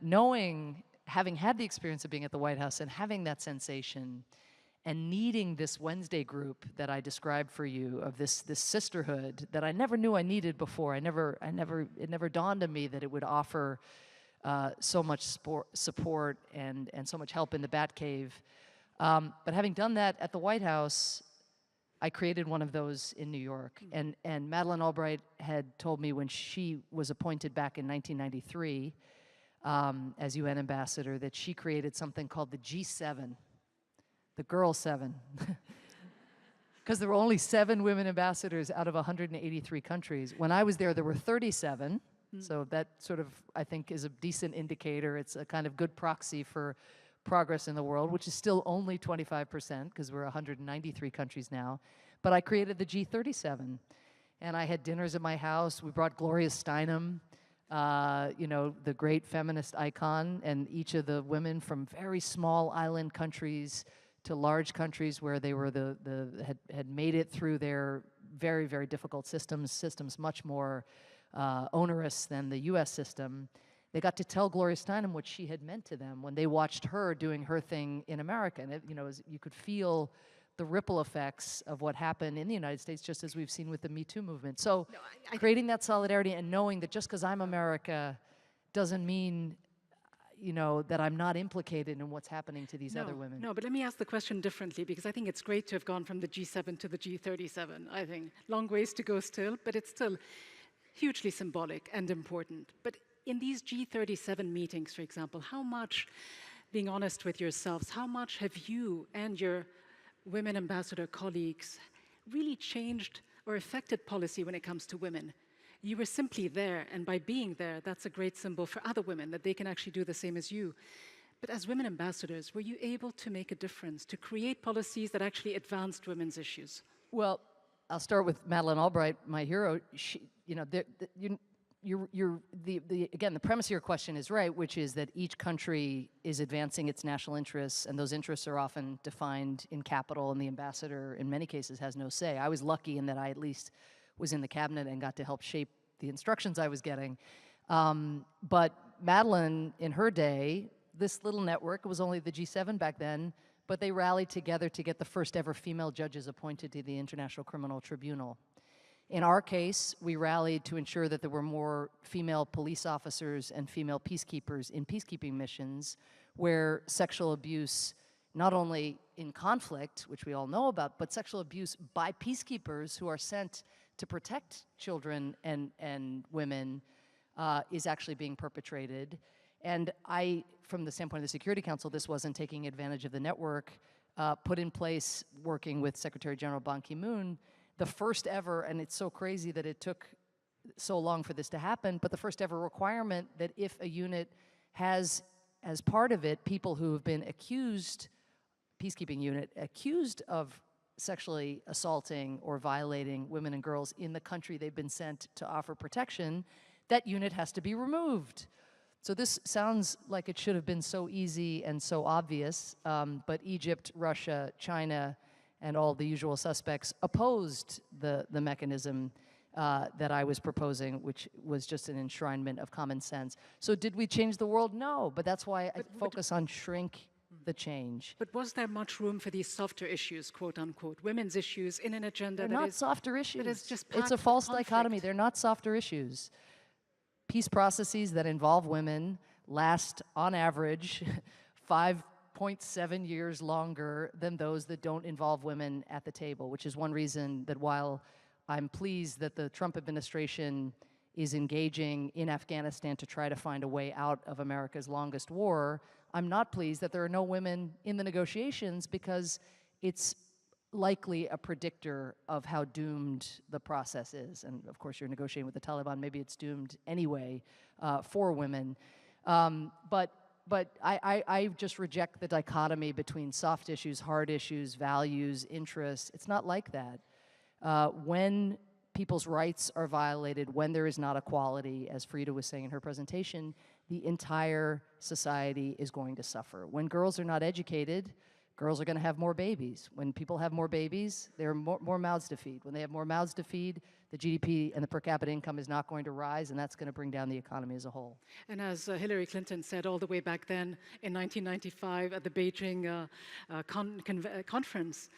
having had the experience of being at the White House and having that sensation and needing this Wednesday group that I described for you, of this sisterhood that I never knew I needed before. It never dawned on me that it would offer so much support and so much help in the Batcave. But having done that at the White House, I created one of those in New York. And Madeleine Albright had told me when she was appointed back in 1993 as UN ambassador that she created something called the G7, the Girl 7. Because there were only 7 women ambassadors out of 183 countries. When I was there were 37. So that sort of, I think, is a decent indicator. It's a kind of good proxy for progress in the world, which is still only 25%, because we're 193 countries now. But I created the G37, and I had dinners at my house. We brought Gloria Steinem, you know, the great feminist icon, and each of the women from very small island countries to large countries where they were had made it through their very, very difficult systems much more onerous than the U.S. system. They got to tell Gloria Steinem what she had meant to them when they watched her doing her thing in America. And you know, you could feel the ripple effects of what happened in the United States, just as we've seen with the Me Too movement. So creating that solidarity and knowing that just because I'm America doesn't mean, you know, that I'm not implicated in what's happening to these other women. No, but let me ask the question differently, because I think it's great to have gone from the G7 to the G37. I think long ways to go still, but it's still hugely symbolic and important. But in these G37 meetings, for example, how much, being honest with yourselves, how much have you and your women ambassador colleagues really changed or affected policy when it comes to women? You were simply there, and by being there, that's a great symbol for other women, that they can actually do the same as you. But as women ambassadors, were you able to make a difference, to create policies that actually advanced women's issues? Well, I'll start with Madeleine Albright, my hero. She, you know, again, the premise of your question is right, which is that each country is advancing its national interests, and those interests are often defined in capital, and the ambassador, in many cases, has no say. I was lucky in that I at least was in the cabinet and got to help shape the instructions I was getting. But Madeleine, in her day, this little network, it was only the G7 back then, but they rallied together to get the first ever female judges appointed to the International Criminal Tribunal. In our case, we rallied to ensure that there were more female police officers and female peacekeepers in peacekeeping missions where sexual abuse, not only in conflict, which we all know about, but sexual abuse by peacekeepers who are sent to protect children and women is actually being perpetrated. And from the standpoint of the Security Council, this wasn't taking advantage of the network, put in place, working with Secretary General Ban Ki-moon, the first ever, and it's so crazy that it took so long for this to happen, but the first ever requirement that if a unit has, as part of it, people who have been accused, peacekeeping unit, accused of sexually assaulting or violating women and girls in the country they've been sent to offer protection, that unit has to be removed. So this sounds like it should have been so easy and so obvious, but Egypt, Russia, China, and all the usual suspects opposed the mechanism that I was proposing, which was just an enshrinement of common sense. So did we change the world? No, but that's why I focus on shrink the change. But was there much room for these softer issues, quote unquote, women's issues in an agenda They're that not is softer issues. That is just It's a packed false with conflict? dichotomy. They're not softer issues. Peace processes that involve women last, on average, 5.7 years longer than those that don't involve women at the table, which is one reason that while I'm pleased that the Trump administration is engaging in Afghanistan to try to find a way out of America's longest war, I'm not pleased that there are no women in the negotiations because it's likely a predictor of how doomed the process is. And of course, you're negotiating with the Taliban, maybe it's doomed anyway for women. But I just reject the dichotomy between soft issues, hard issues, values, interests. It's not like that. When people's rights are violated, when there is not equality, as Freida was saying in her presentation, the entire society is going to suffer. When girls are not educated, girls are going to have more babies. When people have more babies, there are more mouths to feed. When they have more mouths to feed, the GDP and the per capita income is not going to rise, and that's going to bring down the economy as a whole. And as Hillary Clinton said all the way back then in 1995 at the Beijing conference,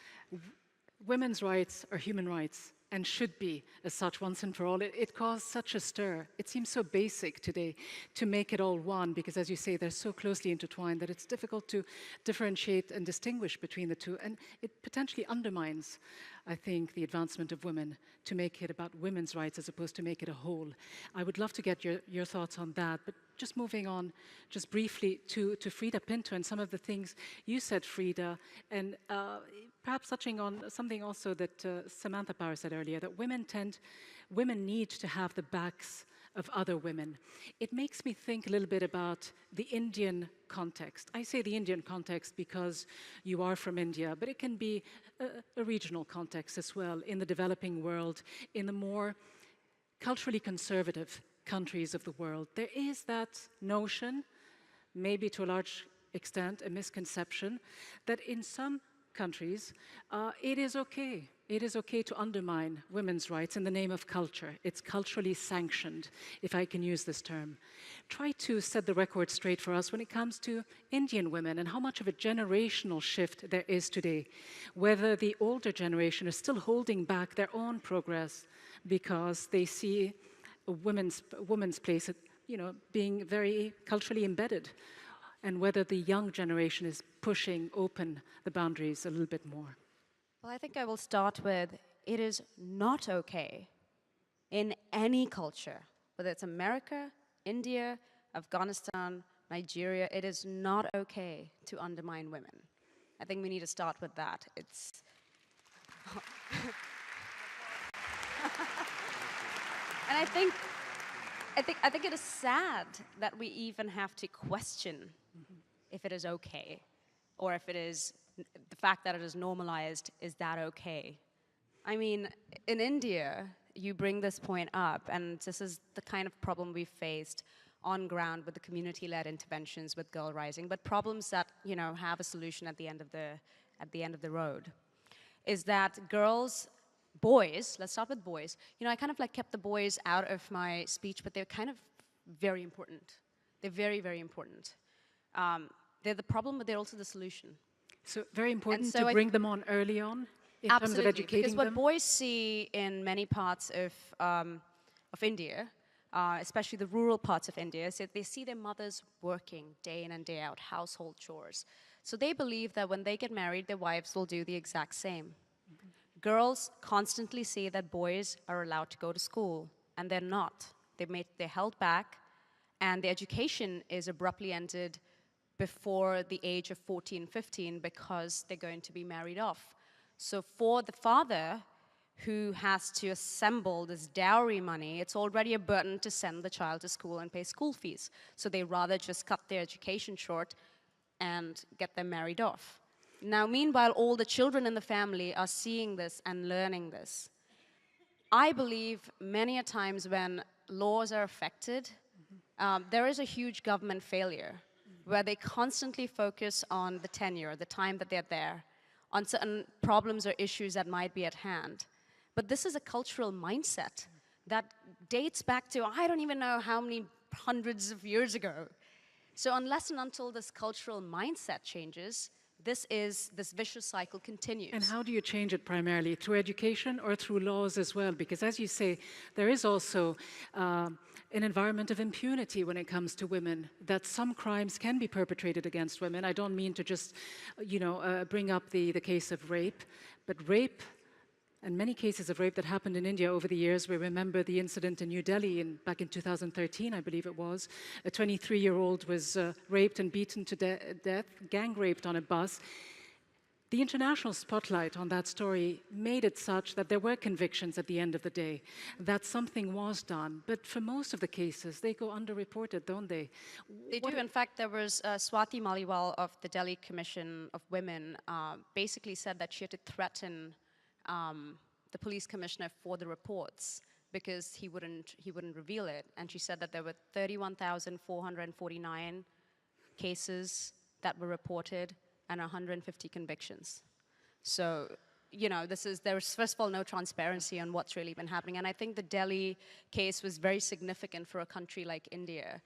women's rights are human rights and should be as such once and for all. It caused such a stir. It seems so basic today to make it all one because, as you say, they're so closely intertwined that it's difficult to differentiate and distinguish between the two. And it potentially undermines, I think, the advancement of women to make it about women's rights as opposed to make it a whole. I would love to get your thoughts on that. But just moving on, just briefly to Freida Pinto and some of the things you said, Freida, and perhaps touching on something also that Samantha Power said earlier, that women need to have the backs of other women. It makes me think a little bit about the Indian context. I say the Indian context because you are from India, but it can be a regional context as well, in the developing world, in the more culturally conservative countries of the world. There is that notion, maybe to a large extent a misconception, that in some countries it is okay. It is okay to undermine women's rights in the name of culture. It's culturally sanctioned, if I can use this term. Try to set the record straight for us when it comes to Indian women and how much of a generational shift there is today. Whether the older generation is still holding back their own progress because they see a woman's place, being very culturally embedded, and whether the young generation is pushing open the boundaries a little bit more. Well, I think I will start with, it is not okay in any culture, whether it's America, India, Afghanistan, Nigeria, it is not okay to undermine women. I think we need to start with that. It's... And I think it is sad that we even have to question if it is okay, or if it is the fact that it is normalized. Is that okay? I mean, in India, you bring this point up, and this is the kind of problem we've faced on ground with the community-led interventions with Girl Rising, but problems that, you know, have a solution at the end of the road, is that boys, let's start with boys. You know, I kind of like kept the boys out of my speech, but they're kind of very important. They're very, very important. They're the problem, but they're also the solution. So very important to bring them on early on in terms of educating because what them? boys see in many parts of India, especially the rural parts of India, is that they see their mothers working day in and day out, household chores. So they believe that when they get married, their wives will do the exact same. Mm-hmm. Girls constantly see that boys are allowed to go to school, and they're not. They're held back, and the education is abruptly ended before the age of 14, 15, because they're going to be married off. So for the father who has to assemble this dowry money, it's already a burden to send the child to school and pay school fees. So they rather just cut their education short and get them married off. Now, meanwhile, all the children in the family are seeing this and learning this. I believe many a times when laws are affected, there is a huge government failure where they constantly focus on the tenure, the time that they're there, on certain problems or issues that might be at hand. But this is a cultural mindset that dates back to, I don't even know how many hundreds of years ago. So unless and until this cultural mindset changes, this vicious cycle continues. And how do you change it primarily? Through education or through laws as well? Because as you say, there is also an environment of impunity when it comes to women, that some crimes can be perpetrated against women. I don't mean to just, bring up the case of rape, but rape, and many cases of rape that happened in India over the years. We remember the incident in New Delhi back in 2013, I believe it was. A 23-year-old was raped and beaten to death, gang raped on a bus. The international spotlight on that story made it such that there were convictions at the end of the day, that something was done. But for most of the cases, they go underreported, don't they? They do. In fact, there was Swati Maliwal of the Delhi Commission of Women basically said that she had to threaten the police commissioner for the reports because he wouldn't reveal it. And she said that there were 31,449 cases that were reported and 150 convictions. So, there's first of all no transparency on what's really been happening. And I think the Delhi case was very significant for a country like India.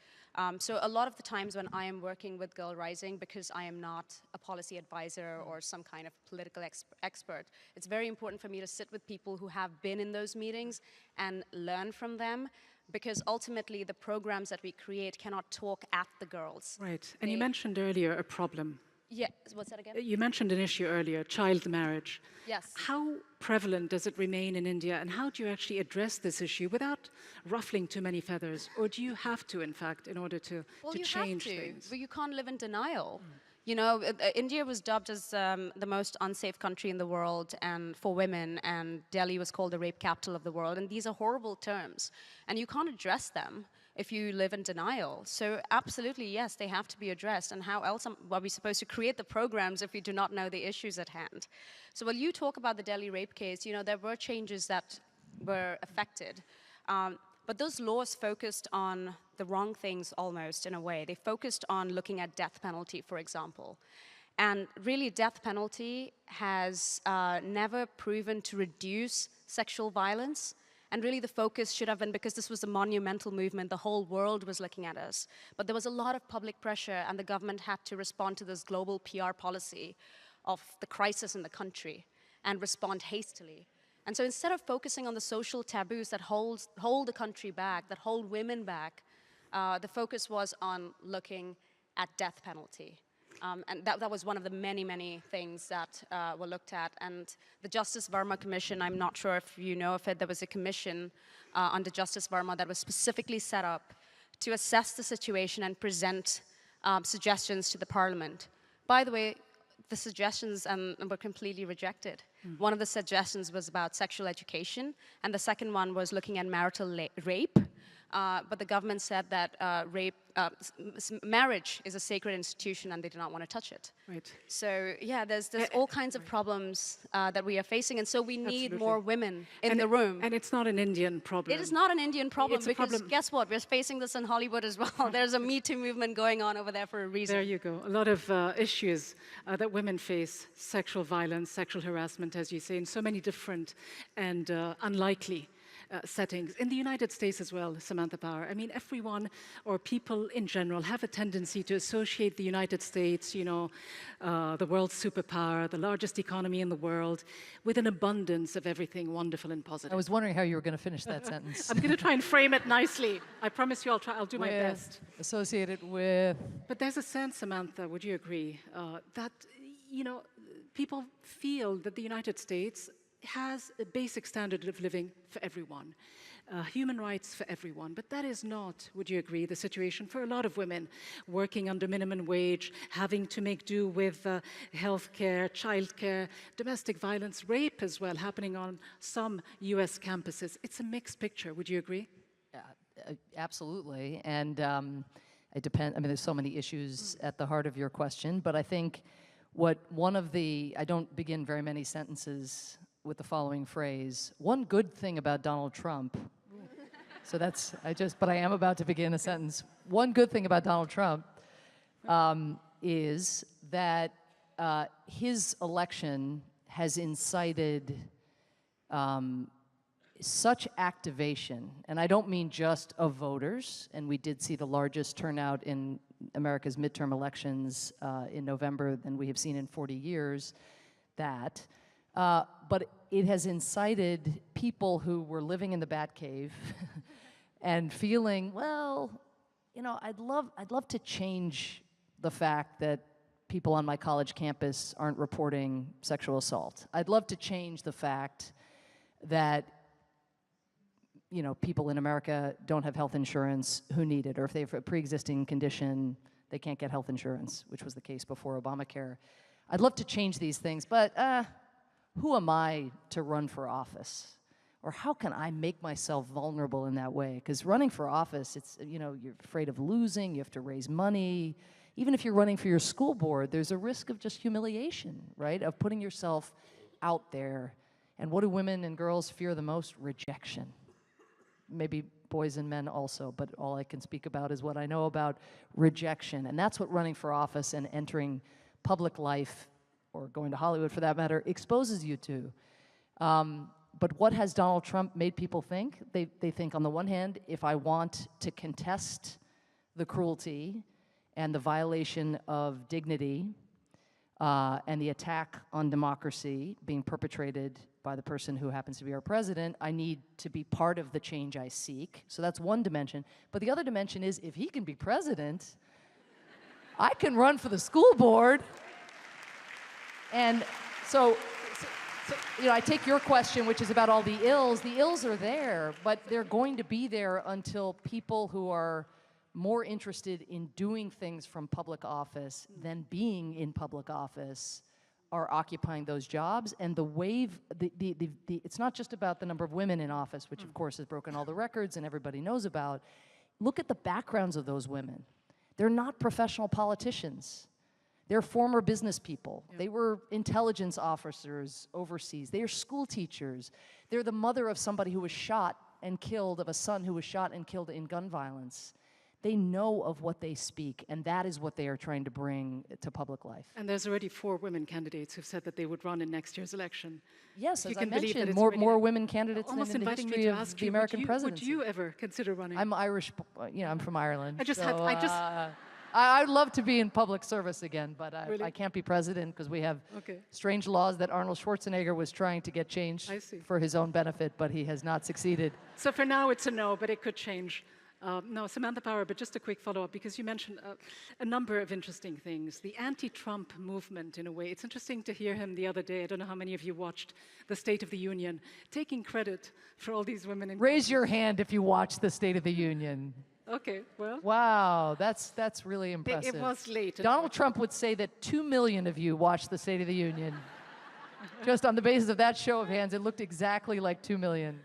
So a lot of the times when I am working with Girl Rising, because I am not a policy advisor or some kind of political expert, it's very important for me to sit with people who have been in those meetings and learn from them, because ultimately the programs that we create cannot talk at the girls. Right, and you mentioned earlier a problem. Yeah, what's that again? You mentioned an issue earlier, child marriage. Yes. How prevalent does it remain in India, and how do you actually address this issue without ruffling too many feathers? Or do you have to, in fact, in order to change things? Well, you can't live in denial. India was dubbed as the most unsafe country in the world and for women, and Delhi was called the rape capital of the world, and these are horrible terms, and you can't address them if you live in denial. So absolutely, yes, they have to be addressed. And how else are we supposed to create the programs if we do not know the issues at hand? So while you talk about the Delhi rape case, there were changes that were affected. But those laws focused on the wrong things almost, in a way. They focused on looking at death penalty, for example. And really, death penalty has never proven to reduce sexual violence. And really the focus should have been, because this was a monumental movement, the whole world was looking at us. But there was a lot of public pressure, and the government had to respond to this global PR policy of the crisis in the country and respond hastily. And so instead of focusing on the social taboos that hold the country back, that hold women back, the focus was on looking at death penalty. And that was one of the many, many things that were looked at. And the Justice Verma Commission, I'm not sure if you know of it, there was a commission under Justice Verma that was specifically set up to assess the situation and present suggestions to the Parliament. By the way, the suggestions were completely rejected. One of the suggestions was about sexual education, and the second one was looking at marital rape. but the government said that marriage is a sacred institution and they do not want to touch it. Right. So yeah, there's all kinds of problems that we are facing, and so we need Absolutely. more women in the room. And it's not an Indian problem. It is not an Indian problem It's a because problem. guess what? We're facing this in Hollywood as well. There's a Me Too movement going on over there for a reason. There you go. A lot of issues that women face, sexual violence, sexual harassment, as you say, in so many different and unlikely settings. In the United States as well, Samantha Power. I mean, everyone or people in general have a tendency to associate the United States, you know, the world's superpower, the largest economy in the world, with an abundance of everything wonderful and positive. I was wondering how you were going to finish that sentence. I'm going to try and frame it nicely. I promise you I'll do my best. Associated with... But there's a sense, Samantha, would you agree, that, you know, people feel that the United States has a basic standard of living for everyone, human rights for everyone. But that is not, would you agree, the situation for a lot of women working under minimum wage, having to make do with healthcare, childcare, domestic violence, rape as well, happening on some US campuses. It's a mixed picture, would you agree? Absolutely, and it depends. I mean, there's so many issues at the heart of your question, but I think I don't begin very many sentences with the following phrase: one good thing about Donald Trump. So but I am about to begin a sentence. One good thing about Donald Trump is that his election has incited such activation, and I don't mean just of voters, and we did see the largest turnout in America's midterm elections in November than we have seen in 40 years, but it has incited people who were living in the Batcave and feeling, well, you know, I'd love to change the fact that people on my college campus aren't reporting sexual assault. I'd love to change the fact that, you know, people in America don't have health insurance who need it, or if they have a pre-existing condition, they can't get health insurance, which was the case before Obamacare. I'd love to change these things, but who am I to run for office? Or how can I make myself vulnerable in that way? Because running for office, it's, you know, you're afraid of losing, you have to raise money. Even if you're running for your school board, there's a risk of just humiliation, right? Of putting yourself out there. And what do women and girls fear the most? Rejection. Maybe boys and men also, but all I can speak about is what I know about rejection. And that's what running for office and entering public life, or going to Hollywood for that matter, exposes you to. But what has Donald Trump made people think? They think, on the one hand, if I want to contest the cruelty and the violation of dignity and the attack on democracy being perpetrated by the person who happens to be our president, I need to be part of the change I seek. So that's one dimension. But the other dimension is, if he can be president, I can run for the school board. And so, you know, I take your question, which is about all the ills. The ills are there, but they're going to be there until people who are more interested in doing things from public office than being in public office are occupying those jobs. And the wave, it's not just about the number of women in office, which of course has broken all the records and everybody knows about. Look at the backgrounds of those women. They're not professional politicians. They're former business people. Yeah. They were intelligence officers overseas. They are school teachers. They're the mother of somebody who was shot and killed, of a son who was shot and killed in gun violence. They know of what they speak, and that is what they are trying to bring to public life. And there's already 4 women candidates who've said that they would run in next year's election. Yes, as I mentioned, more women candidates than in the history of the American presidency. Would you ever consider running? I'm Irish, you know, I'm from Ireland. I'd love to be in public service again, but I can't be president because we have strange laws that Arnold Schwarzenegger was trying to get changed for his own benefit, but he has not succeeded. So for now, it's a no, but it could change. No, Samantha Power, but just a quick follow-up, because you mentioned a number of interesting things. The anti-Trump movement, in a way. It's interesting to hear him the other day. I don't know how many of you watched the State of the Union, taking credit for all these women. Raise your hand if you watched the State of the Union. Okay, well. Wow, that's really impressive. It was late. Donald Trump would say that 2 million of you watched the State of the Union. Just on the basis of that show of hands, it looked exactly like 2 million.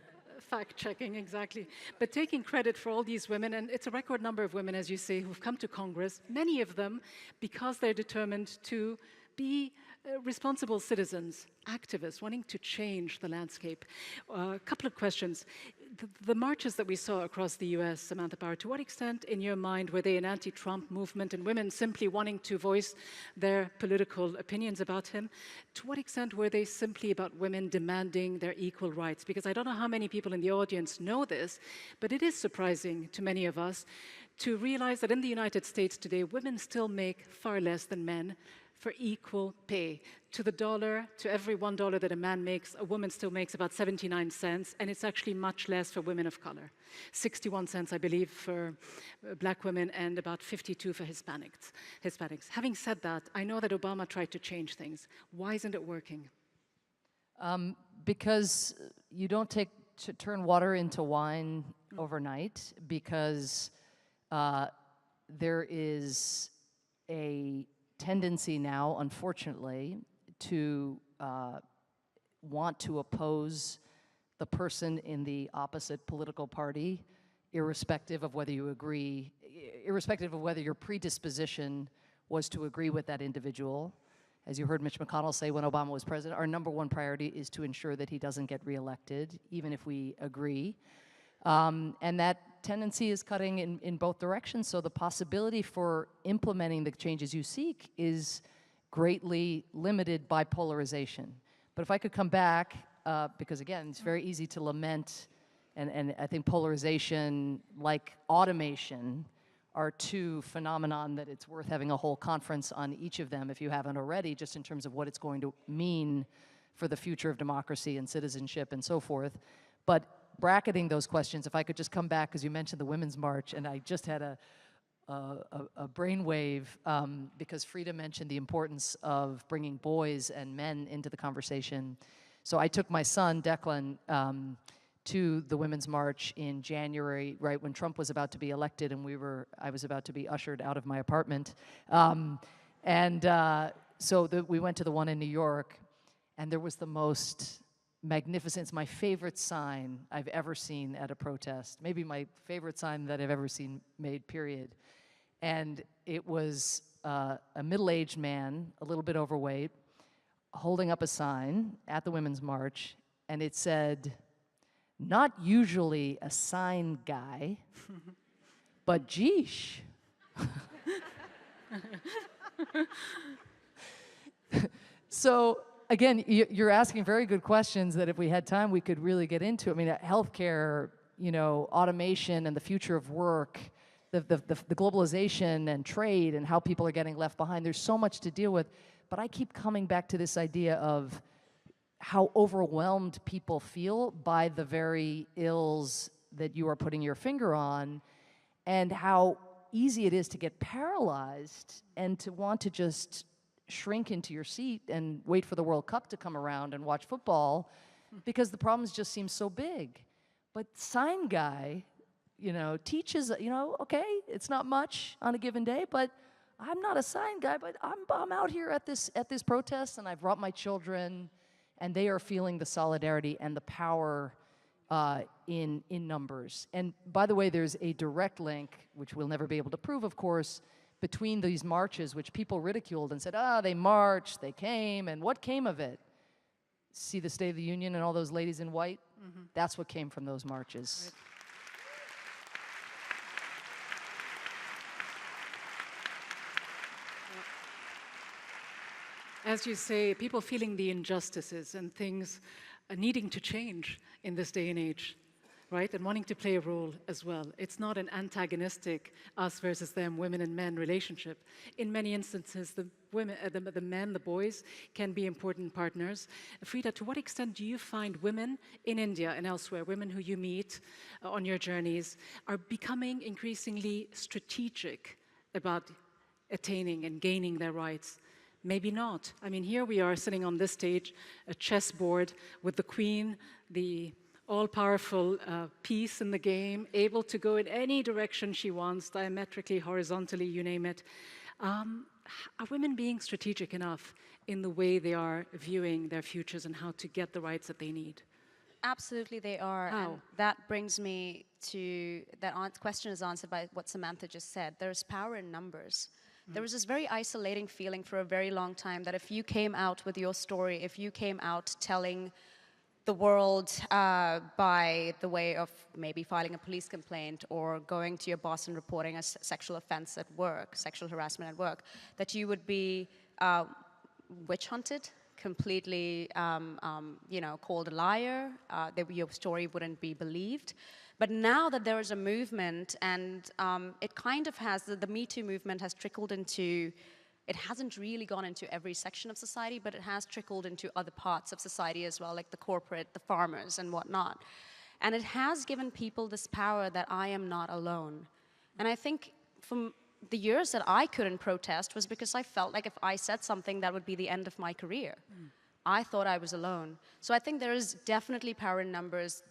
Fact-checking, exactly. But taking credit for all these women, and it's a record number of women, as you say, who've come to Congress, many of them because they're determined to be responsible citizens, activists, wanting to change the landscape. A couple of questions. The marches that we saw across the US, Samantha Power, to what extent, in your mind, were they an anti-Trump movement and women simply wanting to voice their political opinions about him? To what extent were they simply about women demanding their equal rights? Because I don't know how many people in the audience know this, but it is surprising to many of us to realize that in the United States today, women still make far less than men for equal pay. To the dollar, to every $1 that a man makes, a woman still makes about 79 cents, and it's actually much less for women of color. 61 cents, I believe, for black women, and about 52 for Hispanics. Having said that, I know that Obama tried to change things. Why isn't it working? Because you don't turn water into wine overnight, because there is a tendency now, unfortunately, to want to oppose the person in the opposite political party, irrespective of whether you agree, irrespective of whether your predisposition was to agree with that individual. As you heard Mitch McConnell say when Obama was president, our #1 priority is to ensure that he doesn't get reelected, even if we agree. And that tendency is cutting in both directions, so the possibility for implementing the changes you seek is greatly limited by polarization. But if I could come back, because again, it's very easy to lament, and I think polarization, like automation, are two phenomenon that it's worth having a whole conference on each of them, if you haven't already, just in terms of what it's going to mean for the future of democracy and citizenship and so forth. But bracketing those questions, if I could just come back, because you mentioned the Women's March, and I just had a brainwave because Freida mentioned the importance of bringing boys and men into the conversation. So I took my son, Declan, to the Women's March in January, right when Trump was about to be elected, and I was about to be ushered out of my apartment. So we went to the one in New York, and there was the most magnificent, it's my favorite sign I've ever seen at a protest, maybe my favorite sign that I've ever seen made, period. And it was a middle-aged man, a little bit overweight, holding up a sign at the Women's March, and it said, "Not usually a sign guy, but geesh." So, again, you're asking very good questions that if we had time, we could really get into. I mean, healthcare, automation and the future of work, the globalization and trade and how people are getting left behind. There's so much to deal with. But I keep coming back to this idea of how overwhelmed people feel by the very ills that you are putting your finger on, and how easy it is to get paralyzed and to want to just shrink into your seat and wait for the World Cup to come around and watch football, because the problems just seem so big. But sign guy, teaches, okay, it's not much on a given day, but I'm not a sign guy, but I'm out here at this protest, and I've brought my children, and they are feeling the solidarity and the power in numbers. And by the way, there's a direct link, which we'll never be able to prove, of course, between these marches, which people ridiculed and said, they marched, they came, and what came of it? See the State of the Union and all those ladies in white? Mm-hmm. That's what came from those marches. Right. As you say, people feeling the injustices and things needing to change in this day and age, right? And wanting to play a role as well. It's not an antagonistic us versus them, women and men relationship. In many instances, the women, the men, the boys can be important partners. Freida, to what extent do you find women in India and elsewhere, women who you meet on your journeys, are becoming increasingly strategic about attaining and gaining their rights? Maybe not. I mean, here we are sitting on this stage, a chessboard with the queen, the all-powerful piece in the game, able to go in any direction she wants, diametrically, horizontally, you name it. Are women being strategic enough in the way they are viewing their futures and how to get the rights that they need? Absolutely they are. How? And that brings me to, question is answered by what Samantha just said. There's power in numbers. There was this very isolating feeling for a very long time that if you came out with your story, if you came out telling the world by the way of maybe filing a police complaint or going to your boss and reporting a sexual offense at work, sexual harassment at work, that you would be witch hunted, completely called a liar, that your story wouldn't be believed. But now that there is a movement, and it kind of has, the Me Too movement has trickled into, it hasn't really gone into every section of society, but it has trickled into other parts of society as well, like the corporate, the farmers, and whatnot. And it has given people this power that I am not alone. And I think from the years that I couldn't protest was because I felt like if I said something, that would be the end of my career. I thought I was alone. So I think there is definitely power in numbers.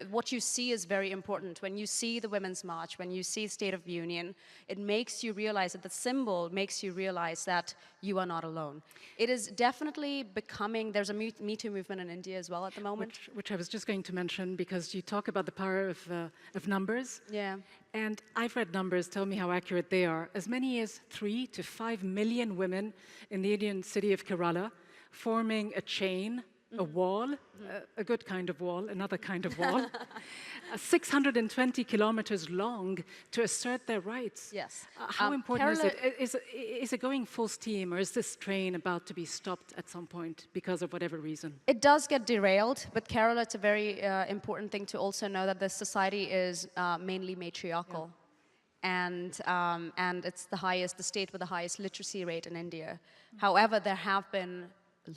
What you see is very important. When you see the Women's March, when you see State of the Union, it makes you realize that the symbol makes you realize that you are not alone. It is definitely becoming, there's a Me Too movement in India as well at the moment. Which I was just going to mention, because you talk about the power of numbers. Yeah. And I've read numbers, tell me how accurate they are. As many as 3 to 5 million women in the Indian city of Kerala forming a chain, a wall, a good kind of wall, another kind of wall, 620 kilometers long to assert their rights. Yes. How important is it? Is it going full steam, or is this train about to be stopped at some point because of whatever reason? It does get derailed, but Kerala, it's a very important thing to also know that the society is mainly matriarchal. Yeah. And it's the state with the highest literacy rate in India. However, there have been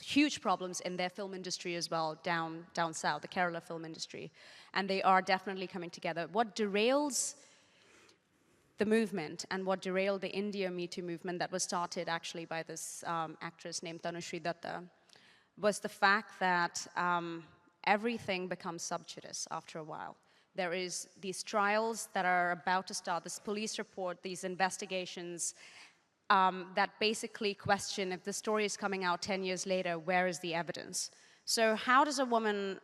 huge problems in their film industry as well, down south, the Kerala film industry. And they are definitely coming together. What derails the movement and what derailed the India Me Too movement that was started actually by this actress named Tanushree Datta was the fact that everything becomes subjudice after a while. There is these trials that are about to start, this police report, these investigations, that basically question if the story is coming out 10 years later, where is the evidence? So how does a woman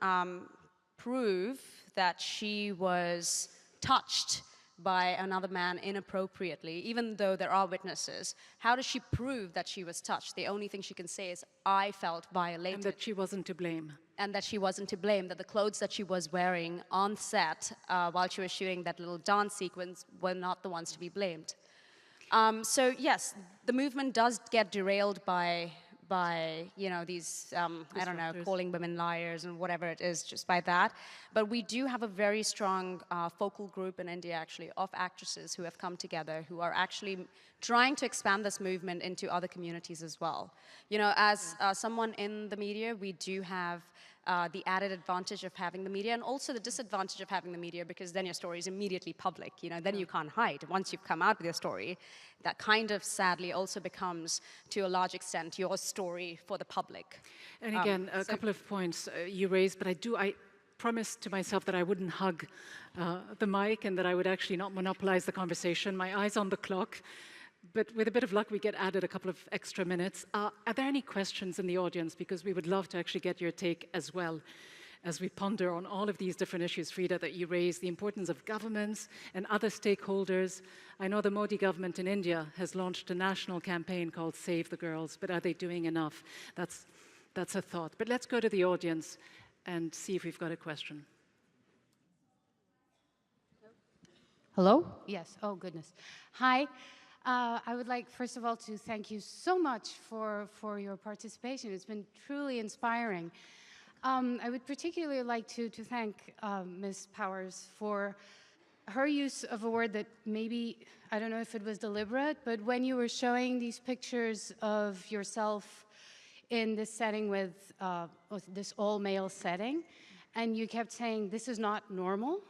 prove that she was touched by another man inappropriately, even though there are witnesses? How does she prove that she was touched? The only thing she can say is, I felt violated. And that she wasn't to blame. And that she wasn't to blame, that the clothes that she was wearing on set while she was shooting that little dance sequence were not the ones to be blamed. So yes, the movement does get derailed by these, I don't know, calling women liars and whatever it is, just by that. But we do have a very strong focal group in India, actually, of actresses who have come together, who are actually trying to expand this movement into other communities as well. You know, as someone in the media, we do have the added advantage of having the media, and also the disadvantage of having the media, because then your story is immediately public, you know, then you can't hide. Once you've come out with your story, that kind of sadly also becomes, to a large extent, your story for the public. And again, a couple of points you raised, but I promised to myself that I wouldn't hug the mic and that I would actually not monopolize the conversation. My eye's on the clock. But with a bit of luck, we get added a couple of extra minutes. Are there any questions in the audience? Because we would love to actually get your take as well as we ponder on all of these different issues, Freida, that you raised, the importance of governments and other stakeholders. I know the Modi government in India has launched a national campaign called Save the Girls, but are they doing enough? That's a thought. But let's go to the audience and see if we've got a question. Hello? Yes. Oh, goodness. Hi. I would like, first of all, to thank you so much for your participation. It's been truly inspiring. I would particularly like to thank Ms. Powers for her use of a word that maybe, I don't know if it was deliberate, but when you were showing these pictures of yourself in this setting with this all-male setting, and you kept saying, this is not normal.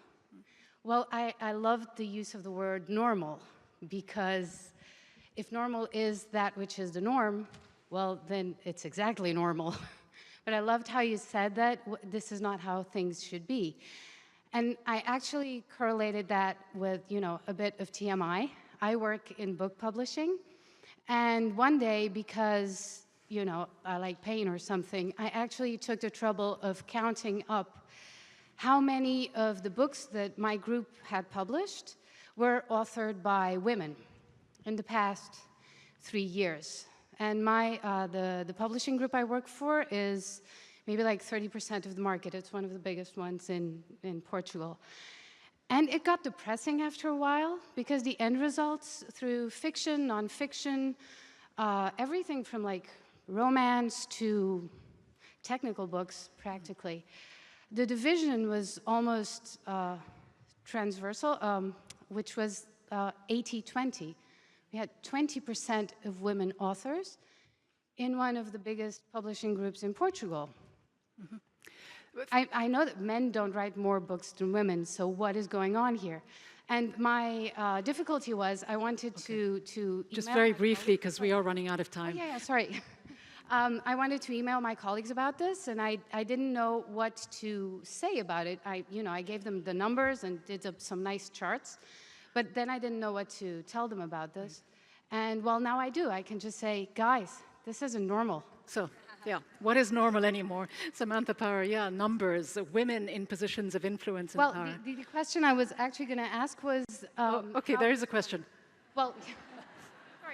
Well, I loved the use of the word normal, because if normal is that which is the norm, well, then it's exactly normal. But I loved how you said that this is not how things should be. And I actually correlated that with, you know, a bit of TMI. I work in book publishing. And one day, because, you know, I like pain or something, I actually took the trouble of counting up how many of the books that my group had published were authored by women in the past 3 years. And the publishing group I work for is maybe like 30% of the market. It's one of the biggest ones in Portugal. And it got depressing after a while, because the end results through fiction, nonfiction, everything from like romance to technical books, practically, the division was almost transversal, which was 80-20. We had 20% of women authors in one of the biggest publishing groups in Portugal. Mm-hmm. I know that men don't write more books than women, so what is going on here? And my difficulty was I wanted to just very briefly, because we are running out of time. Oh, yeah, sorry. I wanted to email my colleagues about this, and I didn't know what to say about it. I gave them the numbers and did some nice charts, but then I didn't know what to tell them about this. And well, now I do. I can just say, guys, this isn't normal. So, yeah, what is normal anymore? Samantha Power, yeah, numbers, women in positions of influence and power. Well, the question I was actually going to ask was... okay, there is a question. Well,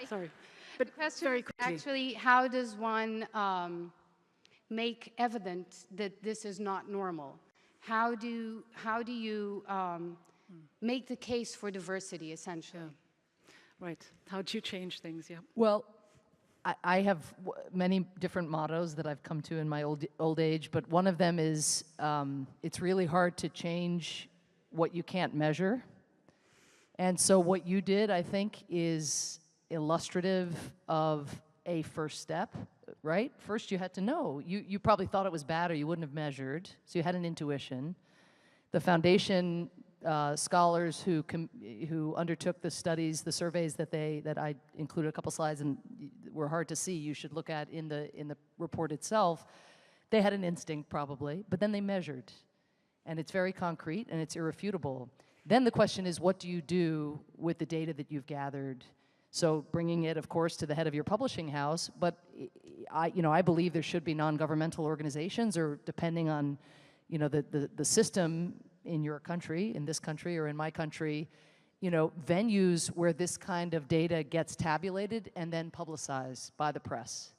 sorry. But the question very is quickly. actually, how does one make evident that this is not normal? How do you make the case for diversity, essentially? Yeah. Right. How do you change things? Yeah. Well, I have many different mottos that I've come to in my old age, but one of them is it's really hard to change what you can't measure. And so what you did, I think, is illustrative of a first step, right? First, you had to know. You probably thought it was bad or you wouldn't have measured, so you had an intuition. The foundation scholars who undertook the studies, the surveys that I included a couple slides and were hard to see, you should look at in the report itself, they had an instinct probably, but then they measured. And it's very concrete and it's irrefutable. Then the question is, what do you do with the data that you've gathered? So bringing it, of course, to the head of your publishing house, but I believe there should be non-governmental organizations, or depending on the system in your country, in this country, or in my country, venues where this kind of data gets tabulated and then publicized by the press.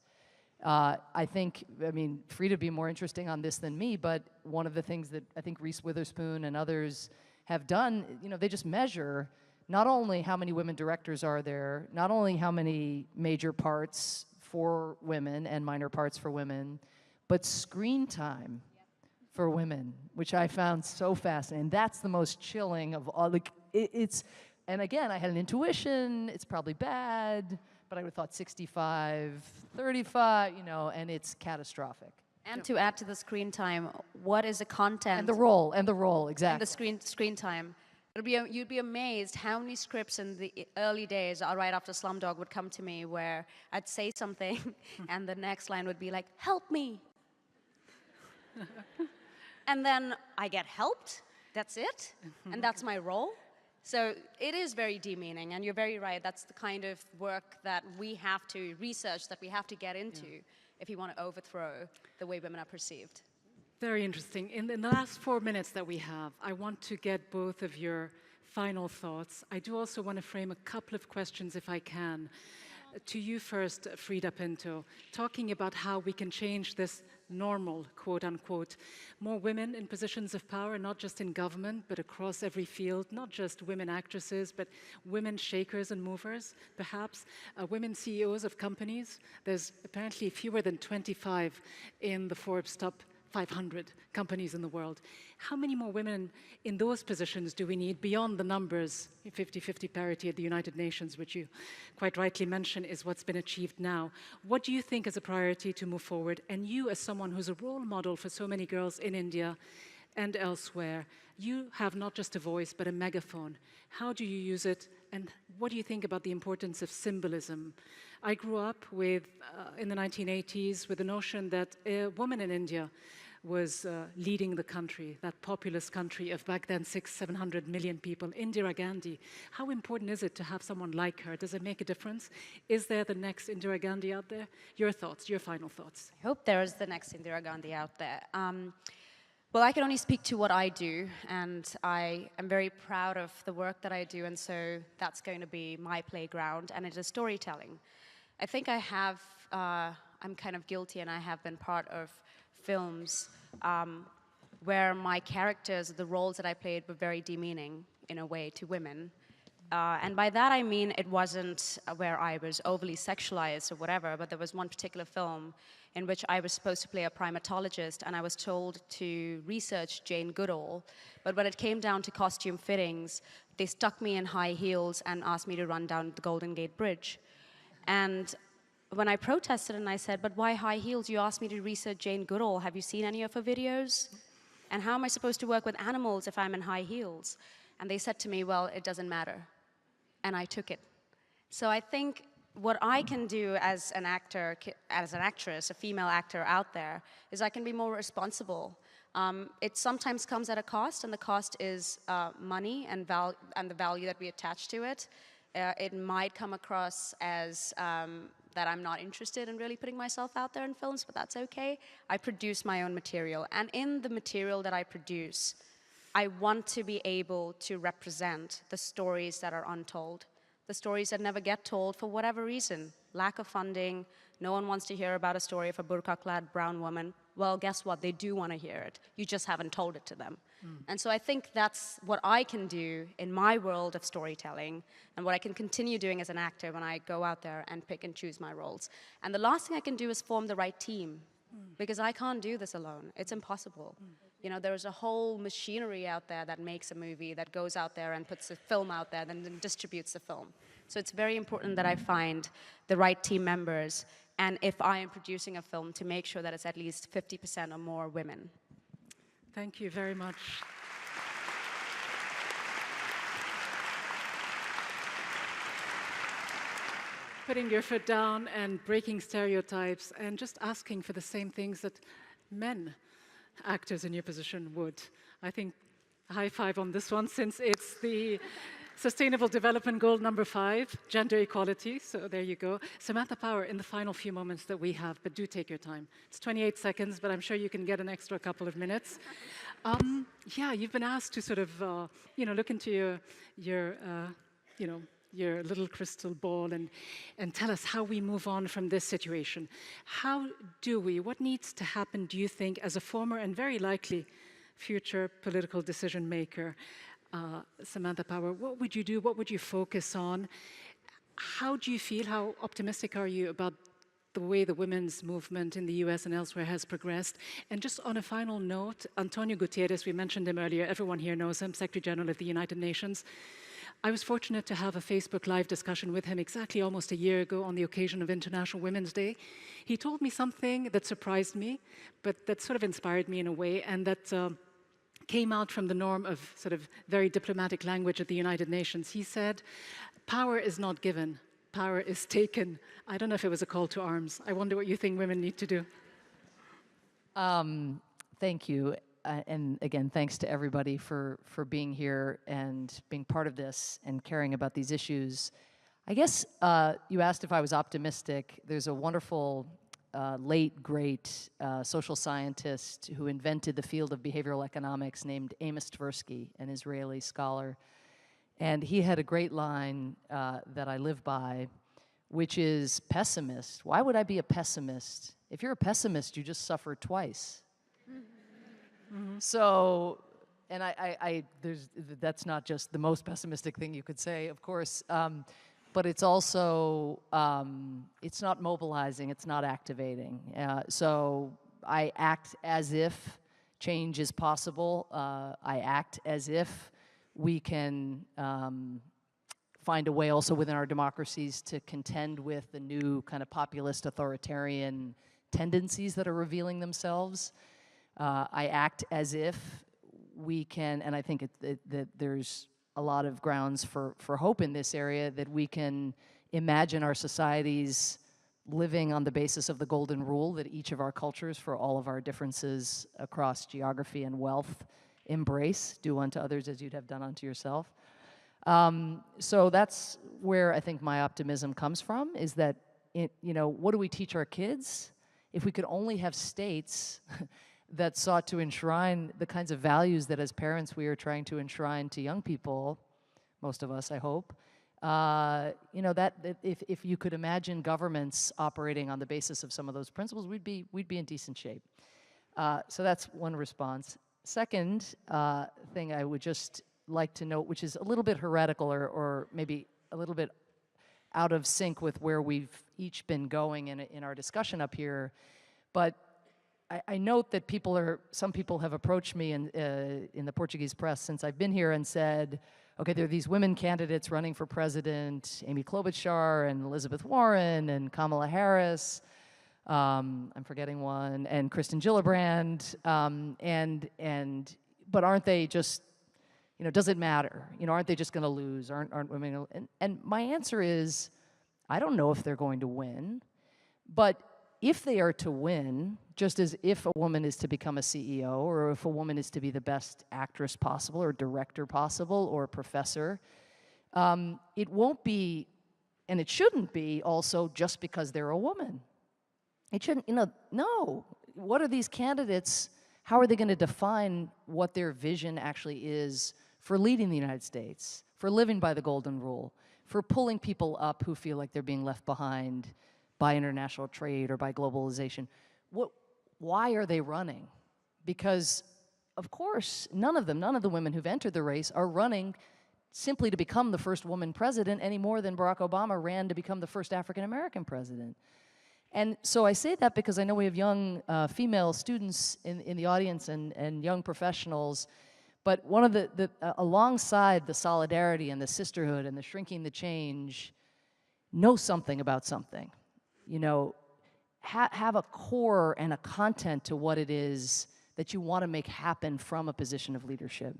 Freida would be more interesting on this than me, but one of the things that I think Reese Witherspoon and others have done, they just measure not only how many women directors are there, not only how many major parts for women and minor parts for women, but screen time for women, which I found so fascinating. That's the most chilling of all. And again, I had an intuition, it's probably bad, but I would have thought 65, 35, and it's catastrophic. And to add to the screen time, what is the content? And the role, exactly. And the screen time. You'd be amazed how many scripts in the early days, right after Slumdog, would come to me where I'd say something and the next line would be like, help me. And then I get helped, that's it, and that's my role. So it is very demeaning, and you're very right, that's the kind of work that we have to research, that we have to get into if you want to overthrow the way women are perceived. Very interesting. In the last 4 minutes that we have, I want to get both of your final thoughts. I do also want to frame a couple of questions, if I can. To you first, Freida Pinto, talking about how we can change this normal, quote unquote, more women in positions of power, not just in government, but across every field, not just women actresses, but women shakers and movers, perhaps, women CEOs of companies. There's apparently fewer than 25 in the Forbes top 500 companies in the world. How many more women in those positions do we need beyond the numbers, 50-50 parity at the United Nations, which you quite rightly mentioned is what's been achieved now? What do you think is a priority to move forward? And you, as someone who's a role model for so many girls in India and elsewhere, you have not just a voice, but a megaphone. How do you use it? And what do you think about the importance of symbolism? I grew up with, in the 1980s, with the notion that a woman in India was leading the country, that populous country of back then 600-700 million people, Indira Gandhi. How important is it to have someone like her? Does it make a difference? Is there the next Indira Gandhi out there? Your thoughts, your final thoughts. I hope there is the next Indira Gandhi out there. Well, I can only speak to what I do, and I am very proud of the work that I do, and so that's going to be my playground, and it is storytelling. I think I'm kind of guilty, and I have been part of films where my characters, the roles that I played, were very demeaning, in a way, to women. And by that I mean it wasn't where I was overly sexualized or whatever, but there was one particular film in which I was supposed to play a primatologist, and I was told to research Jane Goodall. But when it came down to costume fittings, they stuck me in high heels and asked me to run down the Golden Gate Bridge. And when I protested and I said, but why high heels? You asked me to research Jane Goodall. Have you seen any of her videos? And how am I supposed to work with animals if I'm in high heels? And they said to me, well, it doesn't matter. And I took it. So I think what I can do as an actor, as an actress, a female actor out there, is I can be more responsible. It sometimes comes at a cost, and the cost is money and the value that we attach to it. It might come across as that I'm not interested in really putting myself out there in films, but that's okay. I produce my own material, and in the material that I produce, I want to be able to represent the stories that are untold, the stories that never get told for whatever reason. Lack of funding, no one wants to hear about a story of a burqa-clad brown woman. Well, guess what? They do want to hear it. You just haven't told it to them. And so I think that's what I can do in my world of storytelling, and what I can continue doing as an actor when I go out there and pick and choose my roles. And the last thing I can do is form the right team, because I can't do this alone. It's impossible. You know, there's a whole machinery out there that makes a movie, that goes out there and puts a film out there, and then distributes the film. So it's very important that I find the right team members, and if I am producing a film, to make sure that it's at least 50% or more women. Thank you very much. Putting your foot down and breaking stereotypes and just asking for the same things that men, actors in your position, would. I think a high five on this one, since it's the Sustainable Development Goal number 5, gender equality. So there you go. Samantha Power, in the final few moments that we have, but do take your time. It's 28 seconds, but I'm sure you can get an extra couple of minutes. Yeah, you've been asked to sort of, look into your little crystal ball and tell us how we move on from this situation. How do we? What needs to happen, do you think, as a former and very likely future political decision maker? Samantha Power, what would you do? What would you focus on? How do you feel? How optimistic are you about the way the women's movement in the US and elsewhere has progressed? And just on a final note, Antonio Guterres, we mentioned him earlier, everyone here knows him, Secretary General of the United Nations. I was fortunate to have a Facebook Live discussion with him exactly almost a year ago on the occasion of International Women's Day. He told me something that surprised me, but that sort of inspired me in a way, and that came out from the norm of sort of very diplomatic language at the United Nations. He said, power is not given, power is taken. I don't know if it was a call to arms. I wonder what you think women need to do. Thank you. And again, thanks to everybody for being here and being part of this and caring about these issues. I guess you asked if I was optimistic. There's a wonderful late, great social scientist who invented the field of behavioral economics named Amos Tversky, an Israeli scholar. And he had a great line that I live by, which is pessimist. Why would I be a pessimist? If you're a pessimist, you just suffer twice. Mm-hmm. So, and that's not just the most pessimistic thing you could say, of course, but it's also, it's not mobilizing, it's not activating. So I act as if change is possible. I act as if we can find a way also within our democracies to contend with the new kind of populist authoritarian tendencies that are revealing themselves. I act as if we can, and I think that there's a lot of grounds for hope in this area, that we can imagine our societies living on the basis of the golden rule that each of our cultures, for all of our differences across geography and wealth, embrace. Do unto others as you'd have done unto yourself. So that's where I think my optimism comes from, is that, what do we teach our kids? If we could only have states that sought to enshrine the kinds of values that as parents we are trying to enshrine to young people, most of us, I hope. You know, that if you could imagine governments operating on the basis of some of those principles, we'd be in decent shape. So that's one response. Second thing I would just like to note, which is a little bit heretical or maybe a little bit out of sync with where we've each been going in our discussion up here, but I note that some people have approached me in the Portuguese press since I've been here and said, okay, there are these women candidates running for president, Amy Klobuchar and Elizabeth Warren and Kamala Harris, I'm forgetting one, and Kristen Gillibrand, but aren't they just, you know, does it matter? You know, aren't they just going to lose? Aren't women? And my answer is, I don't know if they're going to win, but if they are to win, just as if a woman is to become a CEO, or if a woman is to be the best actress possible, or director possible, or professor, it won't be, and it shouldn't be also just because they're a woman. It shouldn't, you know, no. What are these candidates, how are they going to define what their vision actually is for leading the United States, for living by the golden rule, for pulling people up who feel like they're being left behind by international trade or by globalization? Why are they running? Because, of course, none of the women who've entered the race are running simply to become the first woman president any more than Barack Obama ran to become the first African-American president. And so I say that because I know we have young female students in the audience and young professionals, but one of alongside the solidarity and the sisterhood and the shrinking the change, know something about something. You know, have a core and a content to what it is that you want to make happen from a position of leadership.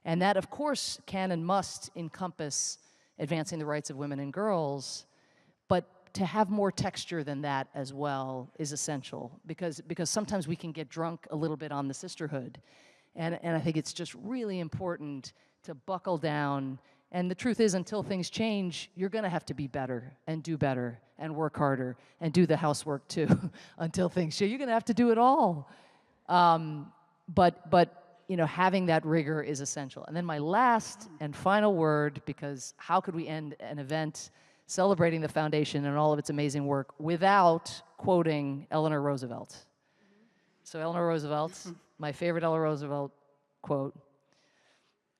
And that, of course, can and must encompass advancing the rights of women and girls, but to have more texture than that as well is essential, because sometimes we can get drunk a little bit on the sisterhood. And I think it's just really important to buckle down. And the truth is, until things change, you're going to have to be better and do better and work harder and do the housework too until things change. You're going to have to do it all. But you know, having that rigor is essential. And then my last and final word, because how could we end an event celebrating the foundation and all of its amazing work without quoting Eleanor Roosevelt? So Eleanor Roosevelt, my favorite Eleanor Roosevelt quote,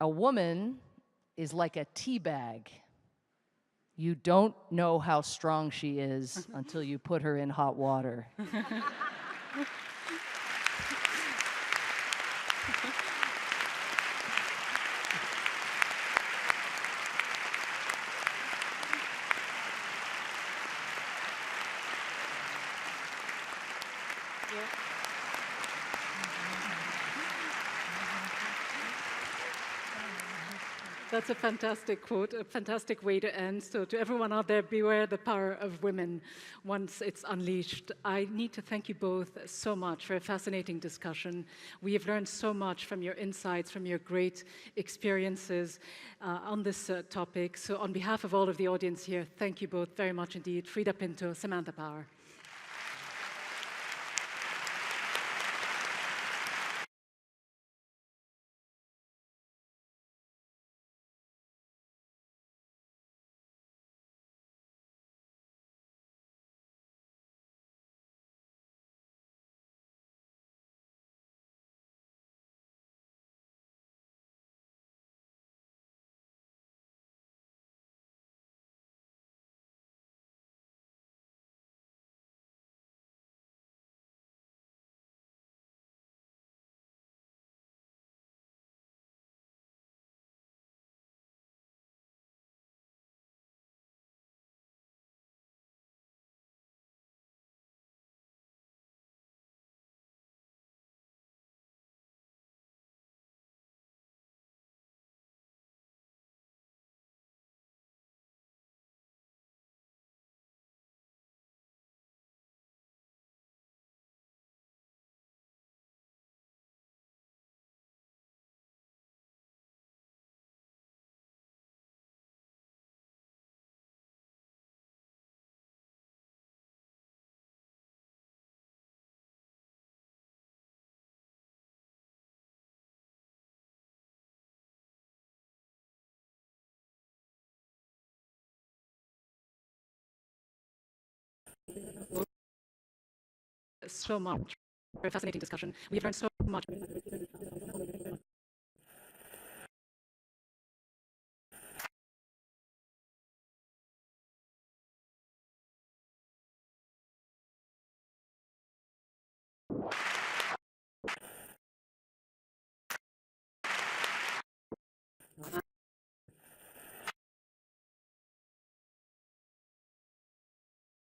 "A woman is like a tea bag. You don't know how strong she is until you put her in hot water." That's a fantastic quote, a fantastic way to end. So to everyone out there, beware the power of women once it's unleashed. I need to thank you both so much for a fascinating discussion. We have learned so much from your insights, from your great experiences on this topic. So on behalf of all of the audience here, thank you both very much indeed. Freida Pinto, Samantha Power. so much for a fascinating discussion. We've learned so much.